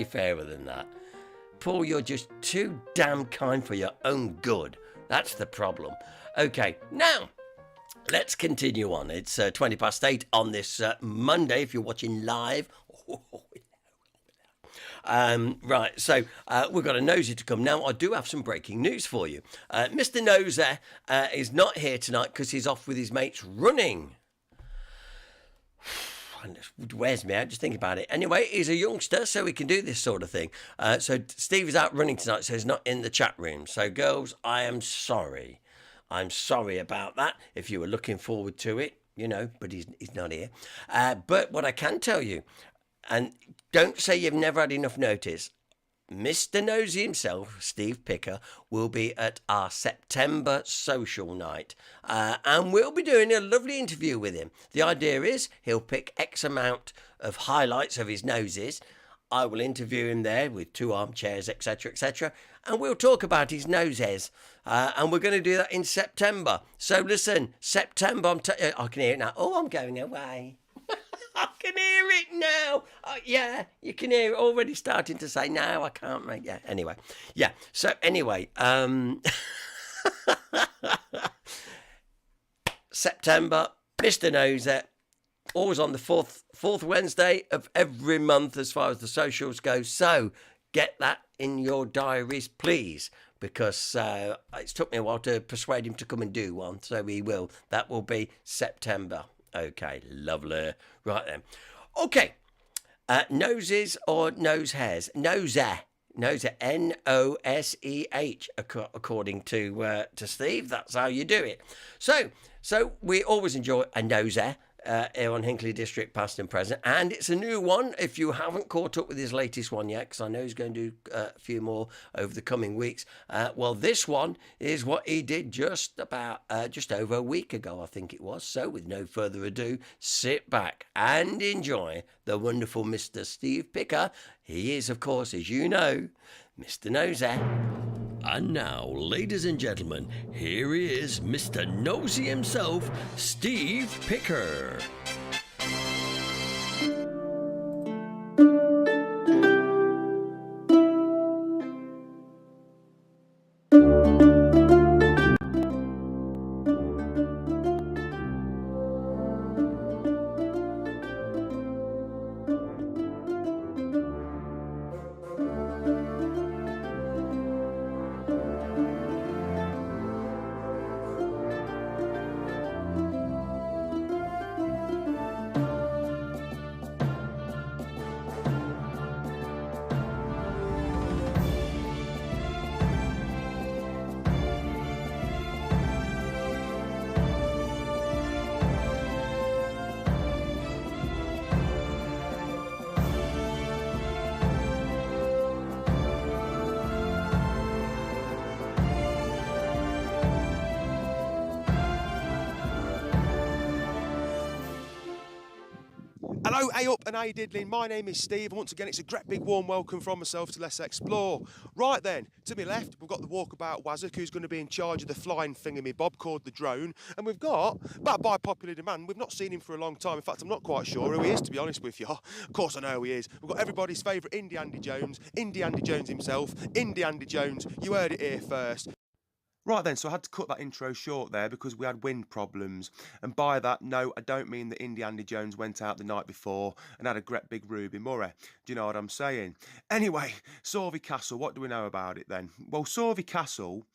Speaker 2: fairer than that. Paul, you're just too damn kind for your own good. That's the problem. Okay, now let's continue on. It's 8:20 on this Monday if you're watching live. Right, so we've got a nosy to come. Now, I do have some breaking news for you. Mr. Noser is not here tonight because he's off with his mates running. It wears me out just thinking about it. Anyway, he's a youngster, so he can do this sort of thing. So Steve is out running tonight, so he's not in the chat room. So, girls, I am sorry. I'm sorry about that. If you were looking forward to it, but he's not here. But what I can tell you, and don't say you've never had enough notice, Mr. Nosy himself, Steve Picker, will be at our September social night. And we'll be doing a lovely interview with him. The idea is he'll pick X amount of highlights of his noses. I will interview him there with 2 armchairs, etc., etc. And we'll talk about his noses. And we're going to do that in September. So listen, September, I can hear it now. Oh, I'm going away. I can hear it now. Yeah, you can hear it already starting to say, no, I can't make. Yeah, anyway. Yeah, so anyway. September, Mr. Noser, always on the fourth Wednesday of every month as far as the socials go. So get that in your diaries, please, because it's took me a while to persuade him to come and do one. So he will. That will be September. Okay, lovely. Right then. Okay. Noses or nose hairs? Noser. Noser. N-O-S-E-H, according to Steve. That's how you do it. So we always enjoy a noser here on Hinckley District, past and present. And it's a new one if you haven't caught up with his latest one yet, because I know he's going to do a few more over the coming weeks. Well, this one is what he did just over a week ago, I think it was. So with no further ado, sit back and enjoy the wonderful Mr. Steve Picker. He is, of course, as you know, Mr. Noser.
Speaker 1: And now, ladies and gentlemen, here he is, Mr. Nosy himself, Steve Picker.
Speaker 5: Hello, hey up and hey diddling, my name is Steve. Once again, it's a great big warm welcome from myself to Let's Explore. Right then, to my left, we've got the walkabout Wazzock, who's going to be in charge of the flying thingamy-bob called the drone. And we've got, by popular demand, we've not seen him for a long time. In fact, I'm not quite sure who he is, to be honest with you. Of course I know who he is. We've got everybody's favourite Indy Andy Jones himself, Indy Andy Jones, you heard it here first. Right then, so I had to cut that intro short there because we had wind problems. And by that, no, I don't mean that Andy Jones went out the night before and had a great big Ruby Murray. Do you know what I'm saying? Anyway, Sorvey Castle, what do we know about it then? Well, Sorvey Castle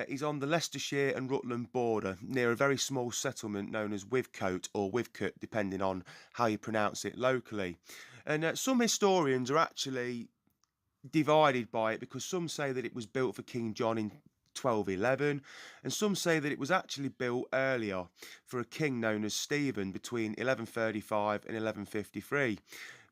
Speaker 5: is on the Leicestershire and Rutland border near a very small settlement known as Wivcote or Wivcote, depending on how you pronounce it locally. And some historians are actually divided by it because some say that it was built for King John in 1211, and some say that it was actually built earlier for a king known as Stephen between 1135 and 1153.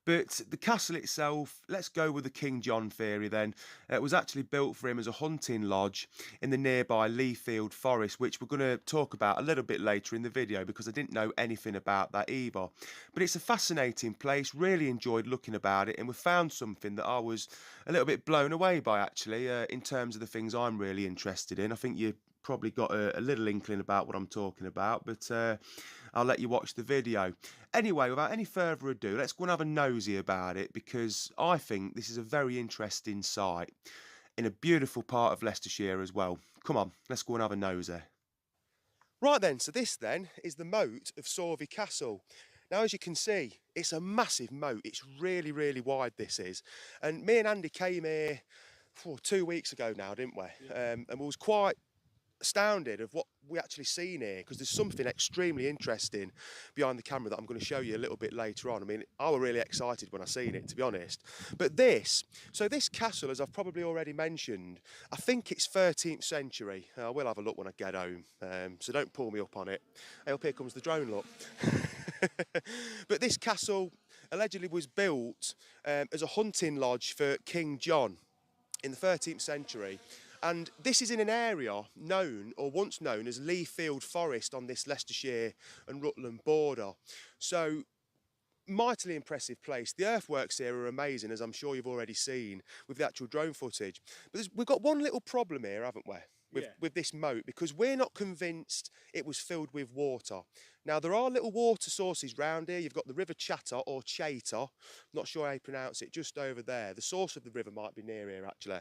Speaker 5: But the castle itself, let's go with the King John theory then. It was actually built for him as a hunting lodge in the nearby Leafield Forest, which we're going to talk about a little bit later in the video because I didn't know anything about that either. But it's a fascinating place, really enjoyed looking about it, and we found something that I was a little bit blown away by actually in terms of the things I'm really interested in. I think you probably got a little inkling about what I'm talking about, but I'll let you watch the video. Anyway, without any further ado, let's go and have a nosy about it because I think this is a very interesting site in a beautiful part of Leicestershire as well. Come on, let's go and have a nosy. Right then, so this then is the moat of Sorvey Castle. Now, as you can see, it's a massive moat. It's really, really wide, this is. And me and Andy came here 2 weeks ago now, didn't we? And we was quite astounded of what we actually seen here because there's something extremely interesting behind the camera that I'm going to show you a little bit later on. I mean, I was really excited when I seen it, to be honest. But this castle, as I've probably already mentioned, I think it's 13th century. I will have a look when I get home, so don't pull me up on it. Hey, up here comes the drone, look. But this castle allegedly was built as a hunting lodge for King John in the 13th century. And this is in an area known, or once known, as Leafield Forest on this Leicestershire and Rutland border. So, mightily impressive place. The earthworks here are amazing, as I'm sure you've already seen with the actual drone footage. But we've got one little problem here, haven't we? With this moat, because we're not convinced it was filled with water. Now, there are little water sources round here. You've got the River Chatter or Chater, not sure how you pronounce it, just over there. The source of the river might be near here, actually.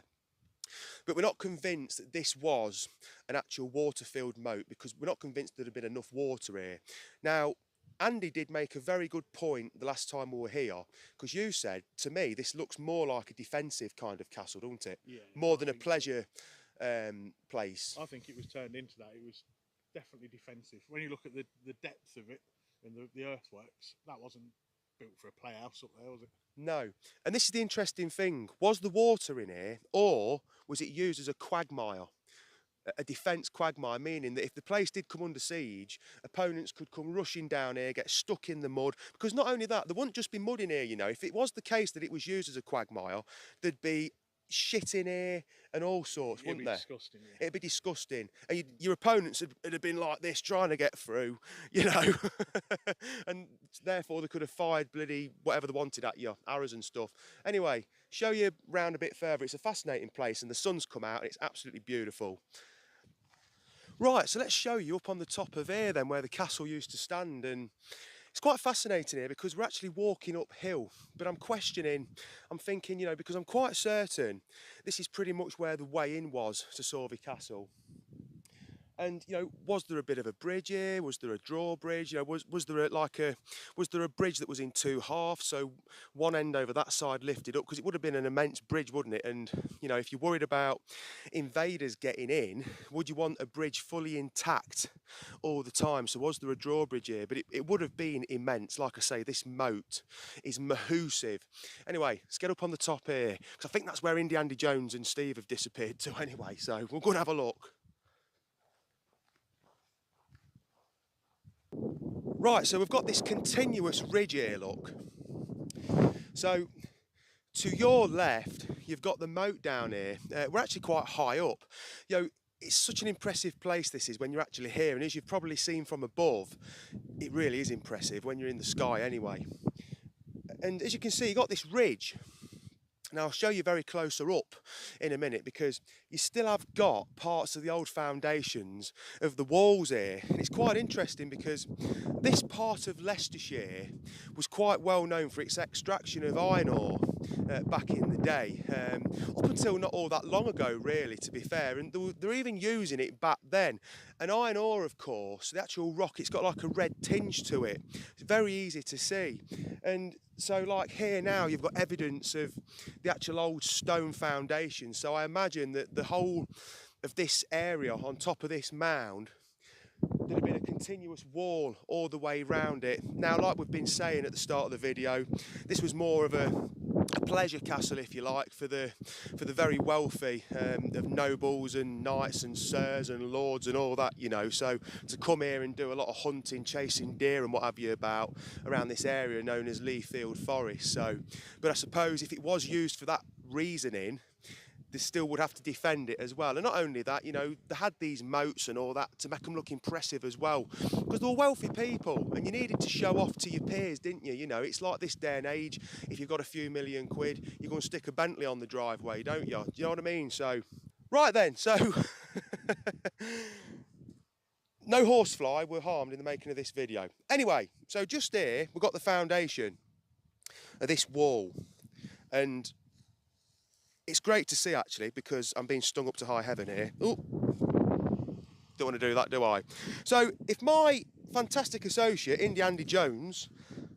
Speaker 5: But we're not convinced that this was an actual water-filled moat because we're not convinced there'd have been enough water here. Now, Andy did make a very good point the last time we were here because you said, to me, this looks more like a defensive kind of castle, doesn't it?
Speaker 6: Yeah.
Speaker 5: More than a pleasure place.
Speaker 6: I think it was turned into that. It was definitely defensive. When you look at the depth of it and the earthworks, that wasn't built for a playhouse up there, was it?
Speaker 5: No. And this is the interesting thing. Was the water in here or was it used as a quagmire? A defence quagmire, meaning that if the place did come under siege, opponents could come rushing down here, get stuck in the mud. Because not only that, there wouldn't just be mud in here, you know. If it was the case that it was used as a quagmire, there'd be shit in here and all sorts, wouldn't there?
Speaker 6: It'd be disgusting, yeah.
Speaker 5: It'd be disgusting. And your opponents would have been like this, trying to get through, you know. And therefore they could have fired bloody whatever they wanted at you, arrows and stuff. Anyway, show you round a bit further. It's a fascinating place and the sun's come out and it's absolutely beautiful. Right, so let's show you up on the top of here then where the castle used to stand, and it's quite fascinating here because we're actually walking uphill, but I'm thinking, you know, because I'm quite certain this is pretty much where the way in was to Sorvey Castle. And, you know, was there a bit of a bridge here? Was there a drawbridge? You know, was there a bridge that was in two halves? So one end over that side lifted up, because it would have been an immense bridge, wouldn't it? And, you know, if you're worried about invaders getting in, would you want a bridge fully intact all the time? So was there a drawbridge here? But it would have been immense. Like I say, this moat is massive. Anyway, let's get up on the top here, because I think that's where Andy Jones and Steve have disappeared to anyway. So we're going to have a look. Right, so we've got this continuous ridge here, look. So to your left, you've got the moat down here. We're actually quite high up. You know, it's such an impressive place this is when you're actually here, and as you've probably seen from above, it really is impressive when you're in the sky anyway. And as you can see, you've got this ridge. Now, I'll show you very closer up in a minute, because you still have got parts of the old foundations of the walls here. And it's quite interesting because this part of Leicestershire was quite well known for its extraction of iron ore. back in the day, up until not all that long ago really, to be fair, and they're even using it back then. And iron ore, of course, the actual rock, it's got like a red tinge to it. It's very easy to see. And so like here now you've got evidence of the actual old stone foundation, so I imagine that the whole of this area on top of this mound, there'd have been a continuous wall all the way round it. Now, like we've been saying at the start of the video, this was more of a pleasure castle, if you like, for the very wealthy, of nobles and knights and sirs and lords and all that, you know. So to come here and do a lot of hunting, chasing deer and what have you about around this area known as Leafield Forest. So, but I suppose if it was used for that reasoning, they still would have to defend it as well. And not only that, you know, they had these moats and all that to make them look impressive as well, because they were wealthy people and you needed to show off to your peers, didn't you? You know, it's like this day and age, if you've got a few million quid, you're going to stick a Bentley on the driveway, don't you? Do you know what I mean? So, right then, so no horsefly were harmed in the making of this video. Anyway, so just here, we've got the foundation of this wall, and it's great to see actually, because I'm being stung up to high heaven here. Ooh, don't want to do that, do I? So if my fantastic associate, Indy Andy Jones,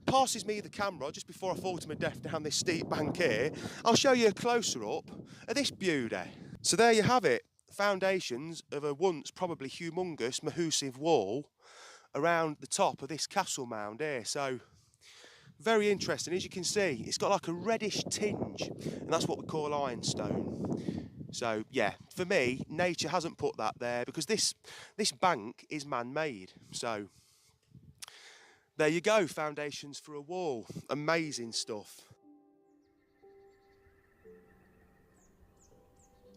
Speaker 5: passes me the camera just before I fall to my death down this steep bank here, I'll show you a closer up of this beauty. So there you have it, foundations of a once probably humongous massive wall around the top of this castle mound here. So very interesting. As you can see, it's got like a reddish tinge, and that's what we call ironstone. So yeah, for me, nature hasn't put that there, because this bank is man-made. So there you go, foundations for a wall. Amazing stuff.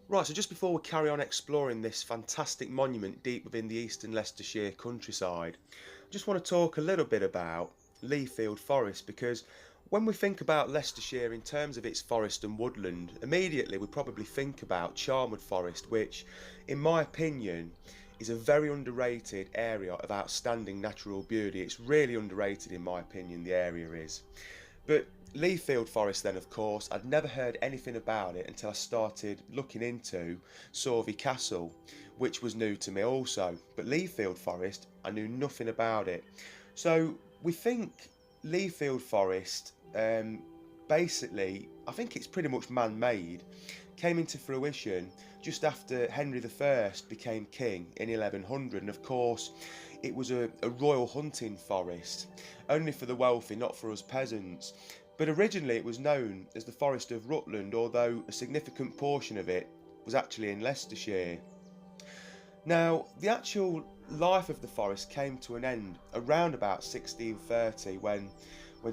Speaker 5: Right, so just before we carry on exploring this fantastic monument deep within the eastern Leicestershire countryside, I just want to talk a little bit about Leafield Forest, because when we think about Leicestershire in terms of its forest and woodland, immediately we probably think about Charnwood Forest, which in my opinion is a very underrated area of outstanding natural beauty. It's really underrated in my opinion, the area is. But Leafield Forest then, of course, I'd never heard anything about it until I started looking into Sorvey Castle, which was new to me also. But Leafield Forest, I knew nothing about it. So we think Leafield Forest, basically, I think it's pretty much man-made, came into fruition just after Henry I became king in 1100, and of course it was a royal hunting forest, only for the wealthy, not for us peasants. But originally it was known as the Forest of Rutland, although a significant portion of it was actually in Leicestershire. Now, the actual life of the forest came to an end around about 1630 when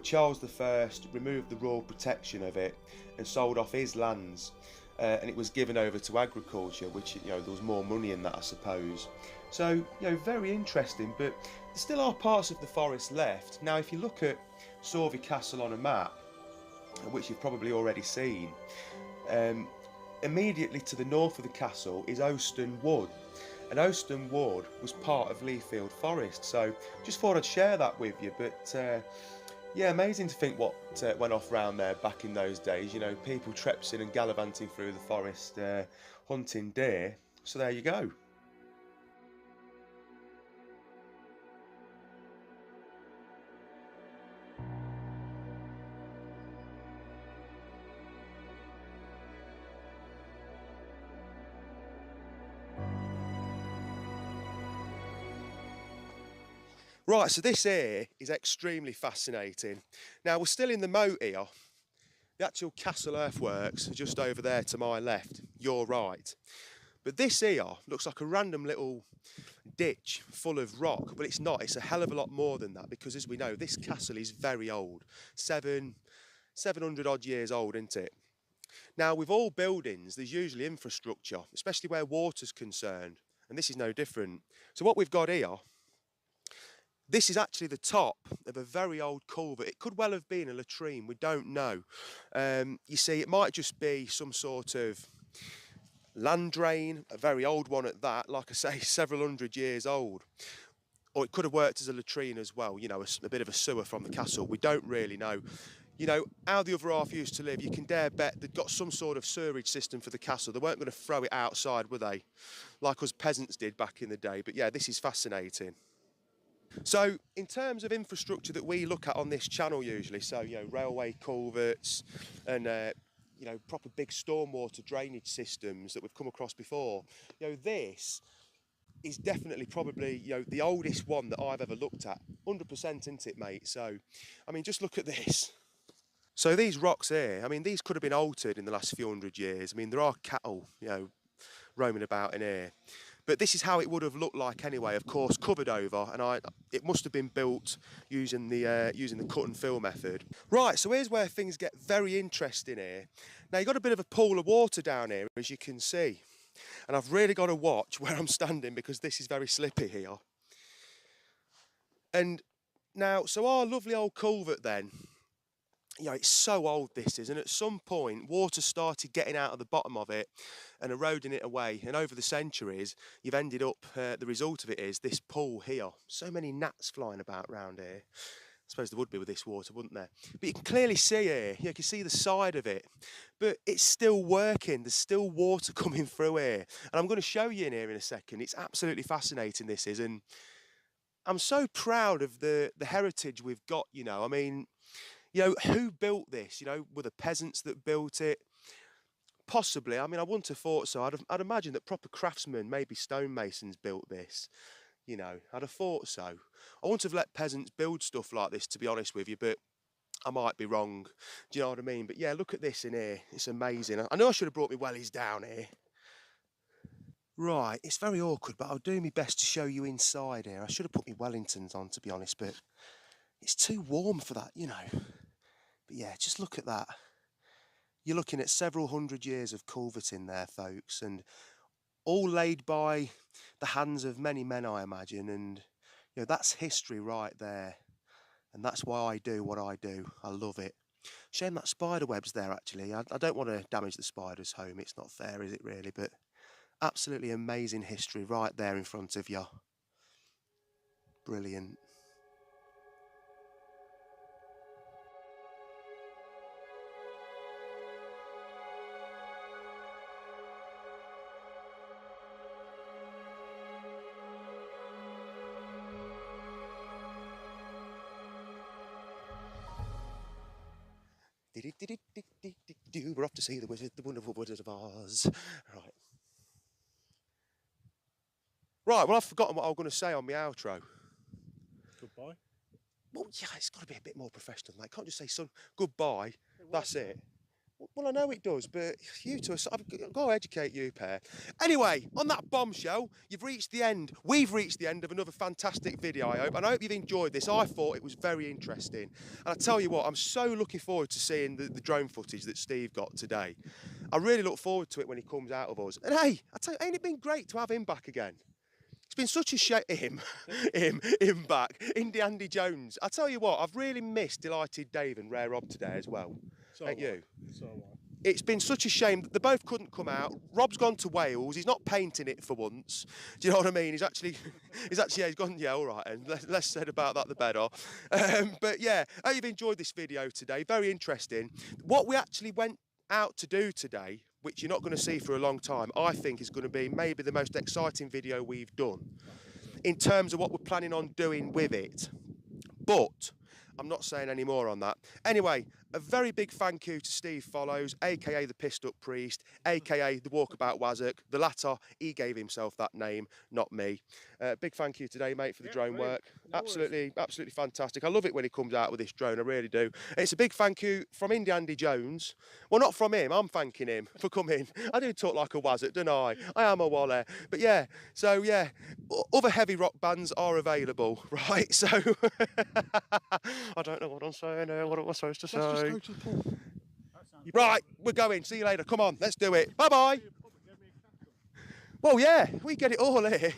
Speaker 5: Charles I removed the royal protection of it and sold off his lands, and it was given over to agriculture, which, you know, there was more money in that, I suppose. So, you know, very interesting, but there still are parts of the forest left. Now, if you look at Sorvey Castle on a map, which you've probably already seen, immediately to the north of the castle is Oaston Wood. And Oaston Wood was part of Leafield Forest, so just thought I'd share that with you. But yeah, amazing to think what went off round there back in those days. You know, people trepsing and gallivanting through the forest, hunting deer. So there you go. Right, so this here is extremely fascinating. Now, we're still in the moat here. The actual castle earthworks are just over there to my left, your right. But this here looks like a random little ditch full of rock, but it's not. It's a hell of a lot more than that, because as we know, this castle is very old. 700 odd years old, isn't it? Now, with all buildings, there's usually infrastructure, especially where water's concerned, and this is no different. So what we've got here, this is actually the top of a very old culvert. It could well have been a latrine, we don't know. You see, it might just be some sort of land drain, a very old one at that, like I say, several hundred years old. Or it could have worked as a latrine as well, you know, a bit of a sewer from the castle. We don't really know. you know, how the other half used to live, you can dare bet they'd got some sort of sewerage system for the castle. They weren't going to throw it outside, were they? Like us peasants did back in the day. But yeah, this is fascinating. So in terms of infrastructure that we look at on this channel usually, so, you know, railway culverts and, you know, proper big stormwater drainage systems that we've come across before, you know, this is definitely probably, you know, the oldest one that I've ever looked at. 100%, isn't it, mate? So, I mean, just look at this. So these rocks here, I mean, these could have been altered in the last few hundred years. I mean, there are cattle, you know, roaming about in here. But this is how it would have looked like anyway, of course, covered over, and it must have been built using the cut and fill method. Right, so here's where things get very interesting here. Now, you've got a bit of a pool of water down here, as you can see. And I've really got to watch where I'm standing because this is very slippy here. And now, so our lovely old culvert then, you know, it's so old this is, and at some point water started getting out of the bottom of it and eroding it away, and over the centuries you've ended up, the result of it is this pool here. So many gnats flying about around here. I suppose there would be with this water, wouldn't there? But you can clearly see here, you can see the side of it, but it's still working. There's still water coming through here, and I'm going to show you in here in a second. It's absolutely fascinating, this is, and I'm so proud of the heritage we've got, you know. I mean, you know, who built this? You know, were the peasants that built it? Possibly. I mean, I wouldn't have thought so. I'd imagine that proper craftsmen, maybe stonemasons, built this. You know, I'd have thought so. I wouldn't have let peasants build stuff like this, to be honest with you, but I might be wrong. Do you know what I mean? But yeah, look at this in here. It's amazing. I know I should have brought my wellies down here. Right, it's very awkward, but I'll do my best to show you inside here. I should have put my Wellingtons on, to be honest, but it's too warm for that, you know. But yeah, just look at that. You're looking at several hundred years of culverting there, folks, and all laid by the hands of many men, I imagine. And, you know, that's history right there. And that's why I do what I do. I love it. Shame that spider web's there, actually. I don't want to damage the spider's home. It's not fair, is it, really? But absolutely amazing history right there in front of you. Brilliant. We're off to see the wizard, the wonderful Wizard of Oz. Right. Right, well, I've forgotten what I was going to say on my outro.
Speaker 6: Goodbye.
Speaker 5: Well, yeah, it's got to be a bit more professional, mate. Can't just say, son, goodbye, that's it. Well, I know it does, but you two, I've got to educate you, pair. Anyway, on that bombshell, you've reached the end. We've reached the end of another fantastic video, I hope. And I hope you've enjoyed this. I thought it was very interesting. And I tell you what, I'm so looking forward to seeing the drone footage that Steve got today. I really look forward to it when he comes out of us. And hey, I tell you, ain't it been great to have him back again? It's been such a shame, him back, Indy Andy Jones. I tell you what, I've really missed Delighted Dave and Rare Rob today as well.
Speaker 6: So
Speaker 5: Ain't you?
Speaker 6: So what?
Speaker 5: It's been such a shame that they both couldn't come out. Rob's gone to Wales. He's not painting it for once. Do you know what I mean? Yeah, he's gone, yeah, all right, and less said about that, the better. But yeah, I hope you've enjoyed this video today. Very interesting. What we actually went out to do today, which you're not going to see for a long time, I think is going to be maybe the most exciting video we've done in terms of what we're planning on doing with it. But I'm not saying any more on that. Anyway, a very big thank you to Steve Follows, aka the Pissed Up Priest, aka the Walkabout Wazzock. The latter, he gave himself that name, not me. Big thank you today, mate, for the drone work.
Speaker 6: No
Speaker 5: absolutely fantastic. I love it when he comes out with this drone, I really do. It's a big thank you from Indy Andy Jones. Well, not from him, I'm thanking him for coming. I do talk like a Wazzock, don't I? I am a Waller. But yeah, so yeah, other heavy rock bands are available, right? So, I don't know what I'm saying here, what am I supposed to say?
Speaker 6: Let's just go to the pool.
Speaker 5: Right, we're going. See you later. Come on, let's do it. Bye-bye. Well, yeah, we get it all here.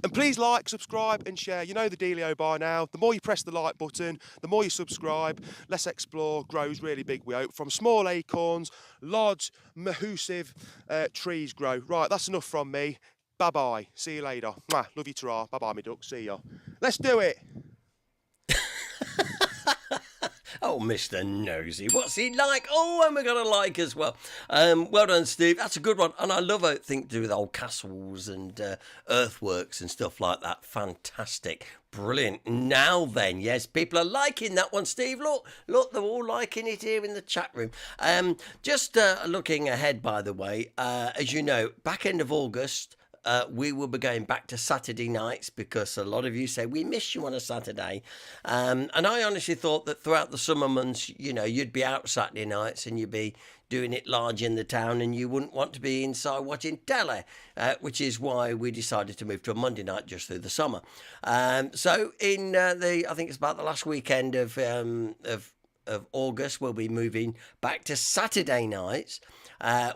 Speaker 5: And please like, subscribe and share. You know the dealio by now. The more you press the like button, the more you subscribe. Let's Explore grows really big, we hope. From small acorns, large, massive trees grow. Right, that's enough from me. Bye-bye. See you later. Mwah. Love you, ta-ra. Bye-bye, me duck. See ya. Let's do it.
Speaker 2: Oh, Mr. Nosy, what's he like? Oh, and we're going to like as well. Well done, Steve. That's a good one. And I love everything to do with old castles and earthworks and stuff like that. Fantastic. Brilliant. Now then, yes, people are liking that one, Steve. Look, they're all liking it here in the chat room. Just looking ahead, by the way, as you know, back end of August, we will be going back to Saturday nights because a lot of you say we miss you on a Saturday. And I honestly thought that throughout the summer months, you know, you'd be out Saturday nights and you'd be doing it large in the town and you wouldn't want to be inside watching telly, which is why we decided to move to a Monday night just through the summer. So in I think it's about the last weekend of August, we'll be moving back to Saturday nights.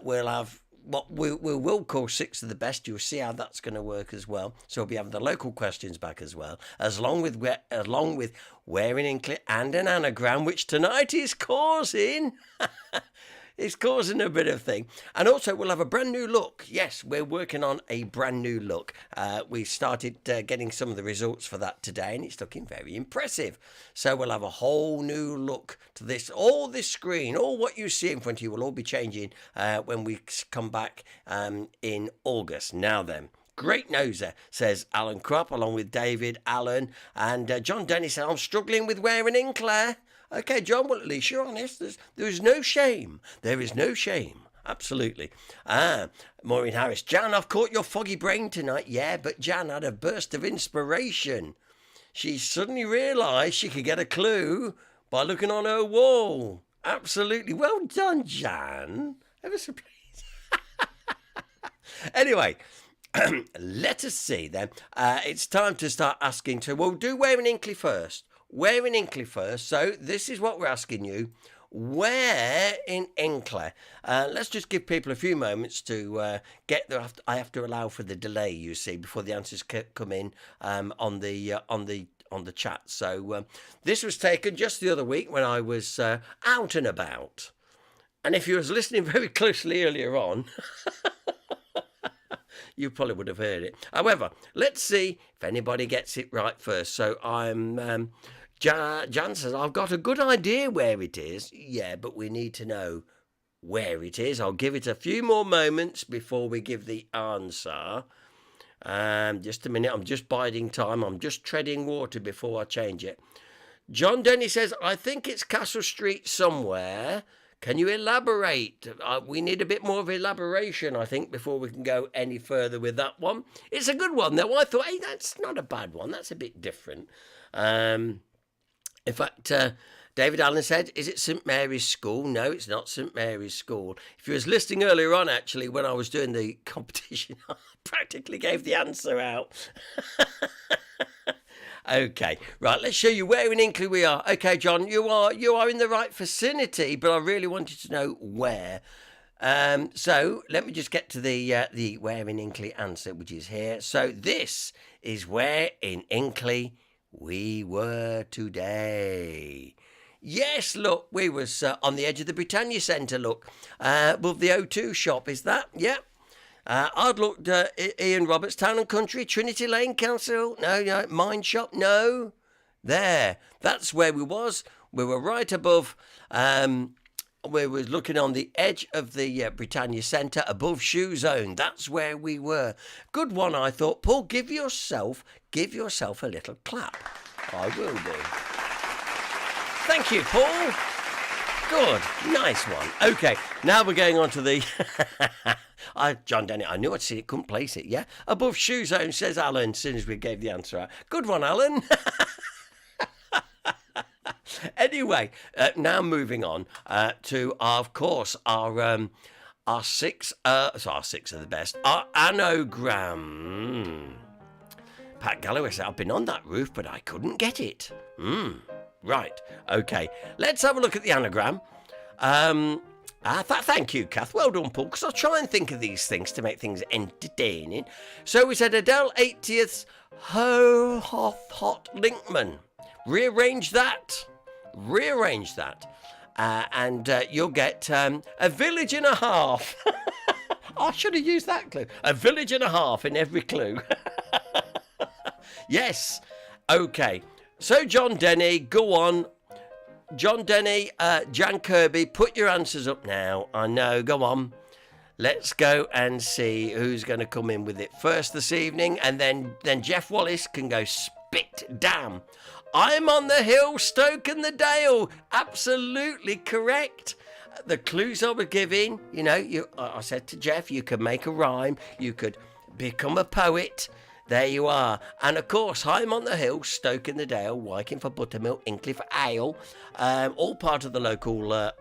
Speaker 2: We'll have what we will call Six of the Best. You'll see how that's going to work as well. So we'll be having the local questions back as well, along with Wearing Hinckley and an anagram, which tonight is causing. It's causing a bit of thing. And also we'll have a brand new look. Yes, we're working on a brand new look. We started getting some of the results for that today and it's looking very impressive. So we'll have a whole new look to this. All this screen, all what you see in front of you will all be changing when we come back in August. Now then. Great noser, says Alan Krupp, along with David, Alan, and John Dennis said, I'm struggling with Wearing Hinckley. Okay, John, well, at least you're honest. There is no shame. There is no shame. Absolutely. Maureen Harris. Jan, I've caught your foggy brain tonight. Yeah, but Jan had a burst of inspiration. She suddenly realised she could get a clue by looking on her wall. Absolutely. Well done, Jan. Ever so pleased. Anyway, let us see then. It's time to start asking. So we'll do Wearing Hinckley first. Wearing Hinckley first. So this is what we're asking you. Where in Hinckley? Let's just give people a few moments to get there. I have to allow for the delay, you see, before the answers come in on the chat. So this was taken just the other week when I was out and about. And if you was listening very closely earlier on, you probably would have heard it. However, let's see if anybody gets it right first. So I'm Jan says, I've got a good idea where it is. Yeah, but we need to know where it is. I'll give it a few more moments before we give the answer. Just a minute. I'm just biding time. I'm just treading water before I change it. John Denny says, I think it's Castle Street somewhere. Can you elaborate? We need a bit more of elaboration, I think, before we can go any further with that one. It's a good one, though. I thought, hey, that's not a bad one. That's a bit different. In fact, David Allen said, is it St Mary's School? No, it's not St Mary's School. If you was listening earlier on, actually, when I was doing the competition, I practically gave the answer out. Okay, right, let's show you where in Hinckley we are. Okay, John, you are in the right vicinity, but I really wanted to know where. So let me just get to the where in Hinckley answer, which is here. So this is where in Hinckley we were today. Yes, look, we was on the edge of the Britannia Centre, look, above the O2 shop, is that? Yep. I'd looked at Ian Roberts, Town and Country, Trinity Lane Council, no, Mine Shop, no. There, that's where we was. We were right above, we were looking on the edge of the Britannia Centre, above Shoe Zone. That's where we were. Good one, I thought. Paul, give yourself a little clap. I will do. Thank you, Paul. Good, nice one. Okay, now we're going on to the... John Denny, I knew I'd see it, couldn't place it, yeah? Above Shoe Zone, says Alan, as soon as we gave the answer out. Good one, Alan. Anyway, now moving on to, of course, our six of the best, our anagram. Pat Galloway said, I've been on that roof, but I couldn't get it. Right, okay. Let's have a look at the anagram. Thank you, Kath. Well done, Paul, because I'll try and think of these things to make things entertaining. So we said Adele 80th Hot Linkman. Rearrange that. And you'll get a village and a half. I should have used that clue. A village and a half in every clue. Yes. Okay. So, John Denny, go on. John Denny, Jan Kirby, put your answers up now. I know, go on. Let's go and see who's going to come in with it first this evening, and then Jeff Wallace can go spit damn. I'm on the hill, Stoke and the Dale. Absolutely correct. The clues I was giving, you know, I said to Jeff, you could make a rhyme, you could become a poet. There you are. And of course, I'm on the hill, Stoke in the Dale, Wyking for buttermilk, Hinckley for ale, all part of the local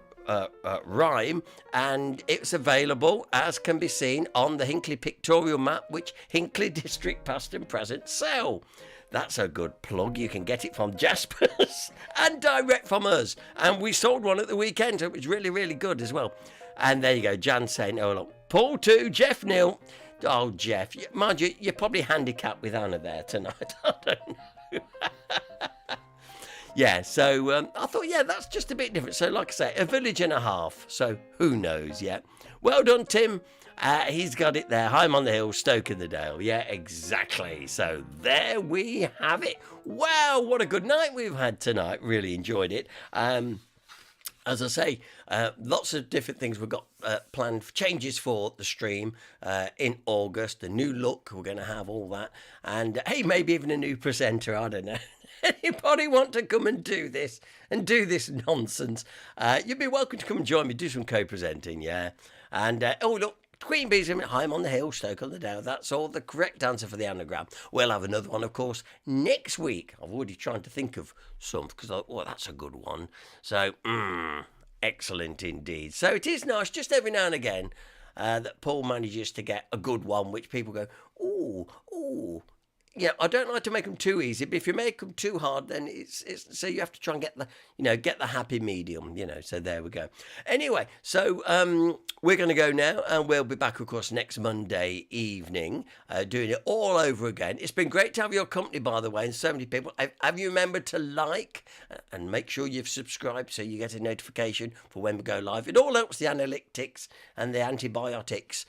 Speaker 2: rhyme, and it's available, as can be seen, on the Hinckley pictorial map, which Hinckley District past and present sell. That's a good plug. You can get it from Jasper's and direct from us. And we sold one at the weekend, so it was really, really good as well. And there you go, Jan saying, oh, look, Paul 2, Jeff nil. Oh, Jeff, mind you, you're probably handicapped with Anna there tonight. I don't know. Yeah, so I thought, yeah, that's just a bit different. So like I say, a village and a half. So who knows, yeah. Well done, Tim. He's got it there. I'm on the hill, Stoke in the Dale. Yeah, exactly. So there we have it. Wow, what a good night we've had tonight. Really enjoyed it. As I say, lots of different things we've got planned, changes for the stream in August, a new look, we're going to have all that. And hey, maybe even a new presenter, I don't know. Anybody want to come and do this nonsense? You'd be welcome to come and join me, do some co-presenting, yeah. And, oh, look, Queen Bee's I'm on the hill, Stoke on the Dale. That's all the correct answer for the anagram. We'll have another one, of course, next week. I've already tried to think of some because I thought, oh, that's a good one. So, excellent indeed. So it is nice, just every now and again, that Paul manages to get a good one, which people go, ooh. Yeah, I don't like to make them too easy, but if you make them too hard, then it's so you have to try and get the happy medium, so there we go. Anyway, so we're going to go now, and we'll be back, of course, next Monday evening, doing it all over again. It's been great to have your company, by the way, and so many people. Have you remembered to like and make sure you've subscribed so you get a notification for when we go live? It all helps the analytics and the antibiotics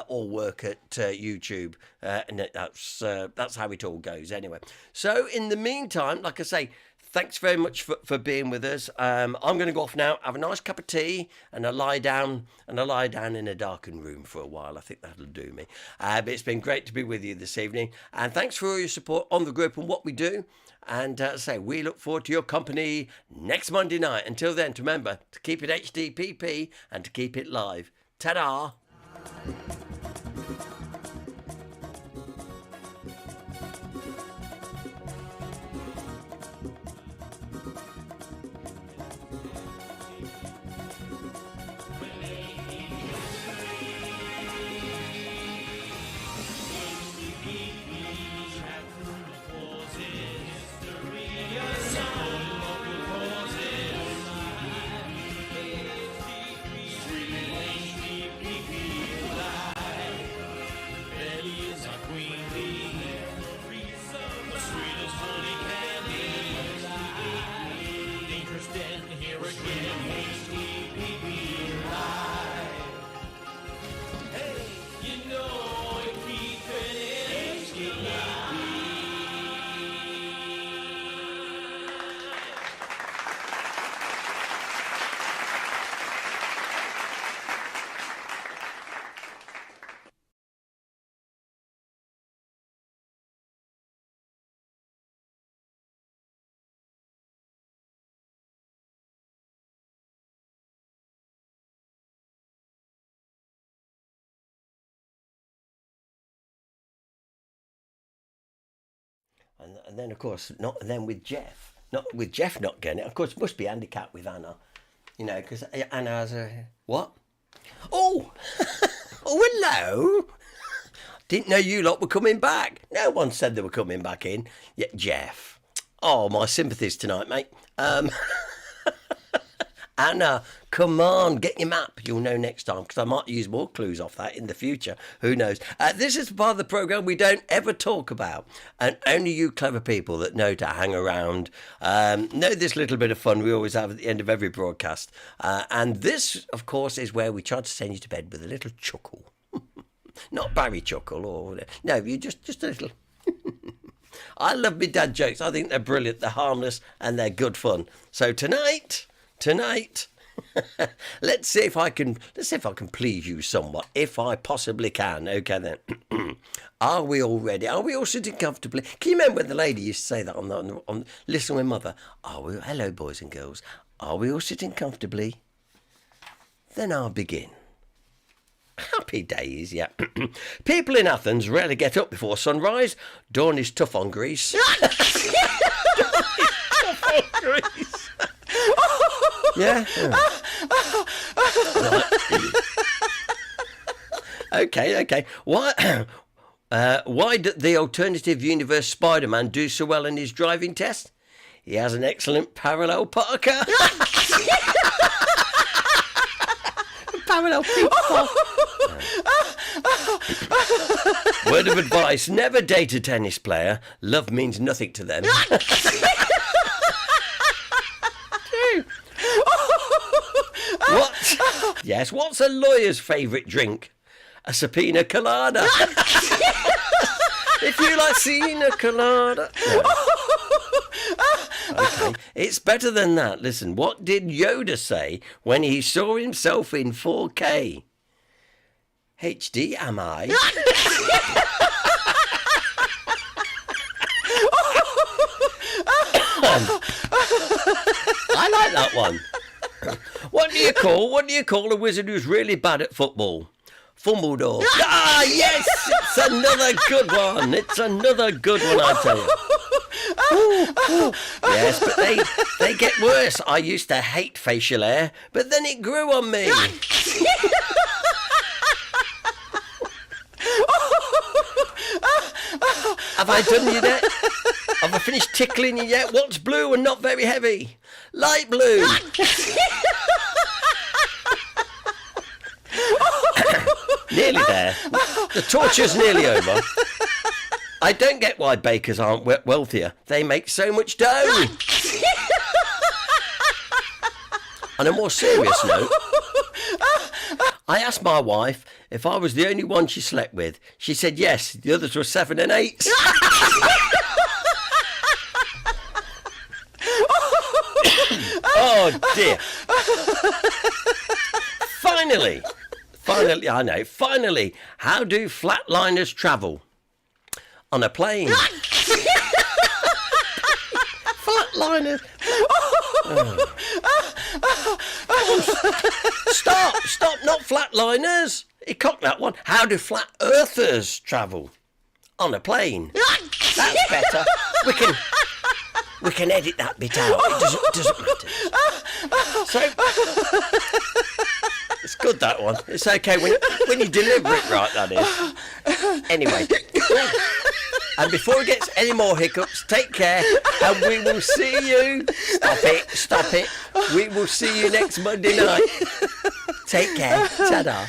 Speaker 2: all work at YouTube, and that's how it all goes anyway. So in the meantime, like I say, thanks very much for being with us. I'm going to go off now, have a nice cup of tea, and a lie down in a darkened room for a while. I think that'll do me. But it's been great to be with you this evening, and thanks for all your support on the group and what we do. And we look forward to your company next Monday night. Until then, remember to keep it HDPP and to keep it live. Ta-da! And then, of course, not with Jeff not getting it. Of course, it must be handicapped with Anna, because Anna has a what? Oh, oh, hello. Didn't know you lot were coming back. No one said they were coming back in. Yeah, Jeff. Oh, my sympathies tonight, mate. Anna, come on, get your map. You'll know next time, because I might use more clues off that in the future. Who knows? This is part of the programme we don't ever talk about, and only you clever people that know to hang around know this little bit of fun we always have at the end of every broadcast. And this, of course, is where we try to send you to bed with a little chuckle. Not Barry chuckle, or no, you just a little. I love me dad jokes. I think they're brilliant. They're harmless and they're good fun. So tonight, let's see if I can please you somewhat, if I possibly can. Okay then. Are we all ready? Are we all sitting comfortably? Can you remember when the lady used to say that on Listen with Mother? Hello, boys and girls. Are we all sitting comfortably? Then I'll begin. Happy days, yeah. People in Athens rarely get up before sunrise. Dawn is tough on Greece. Yeah. Okay. Why did the alternative universe Spider-Man do so well in his driving test? He has an excellent parallel parker. Parallel parker. Word of advice: never date a tennis player. Love means nothing to them. What? Yes, what's a lawyer's favourite drink? A subpoena colada. If you like Sina colada. No. Okay, it's better than that. Listen, what did Yoda say when he saw himself in 4K? HD, am I? I like that one. What do you call a wizard who's really bad at football? Fumbledore. Ah, yes! It's another good one. I tell you. Ooh. Yes, but they get worse. I used to hate facial hair, but then it grew on me. Have I done you yet? Have I finished tickling you yet? What's blue and not very heavy? Light blue. Nearly there. The torture's nearly over. I don't get why bakers aren't wealthier. They make so much dough. On a more serious note, I asked my wife if I was the only one she slept with. She said yes, the others were 7 and 8. Oh dear. Finally, how do flatliners travel? On a plane. Flatliners. Stop, not flatliners. He cocked that one. How do flat earthers travel? On a plane. That's better. We can edit that bit out. It doesn't matter. So it's good, that one. It's okay when you deliver it right, that is. Anyway. And before it gets any more hiccups, take care, and we will see you. Stop it. We will see you next Monday night. Take care. Ta-da.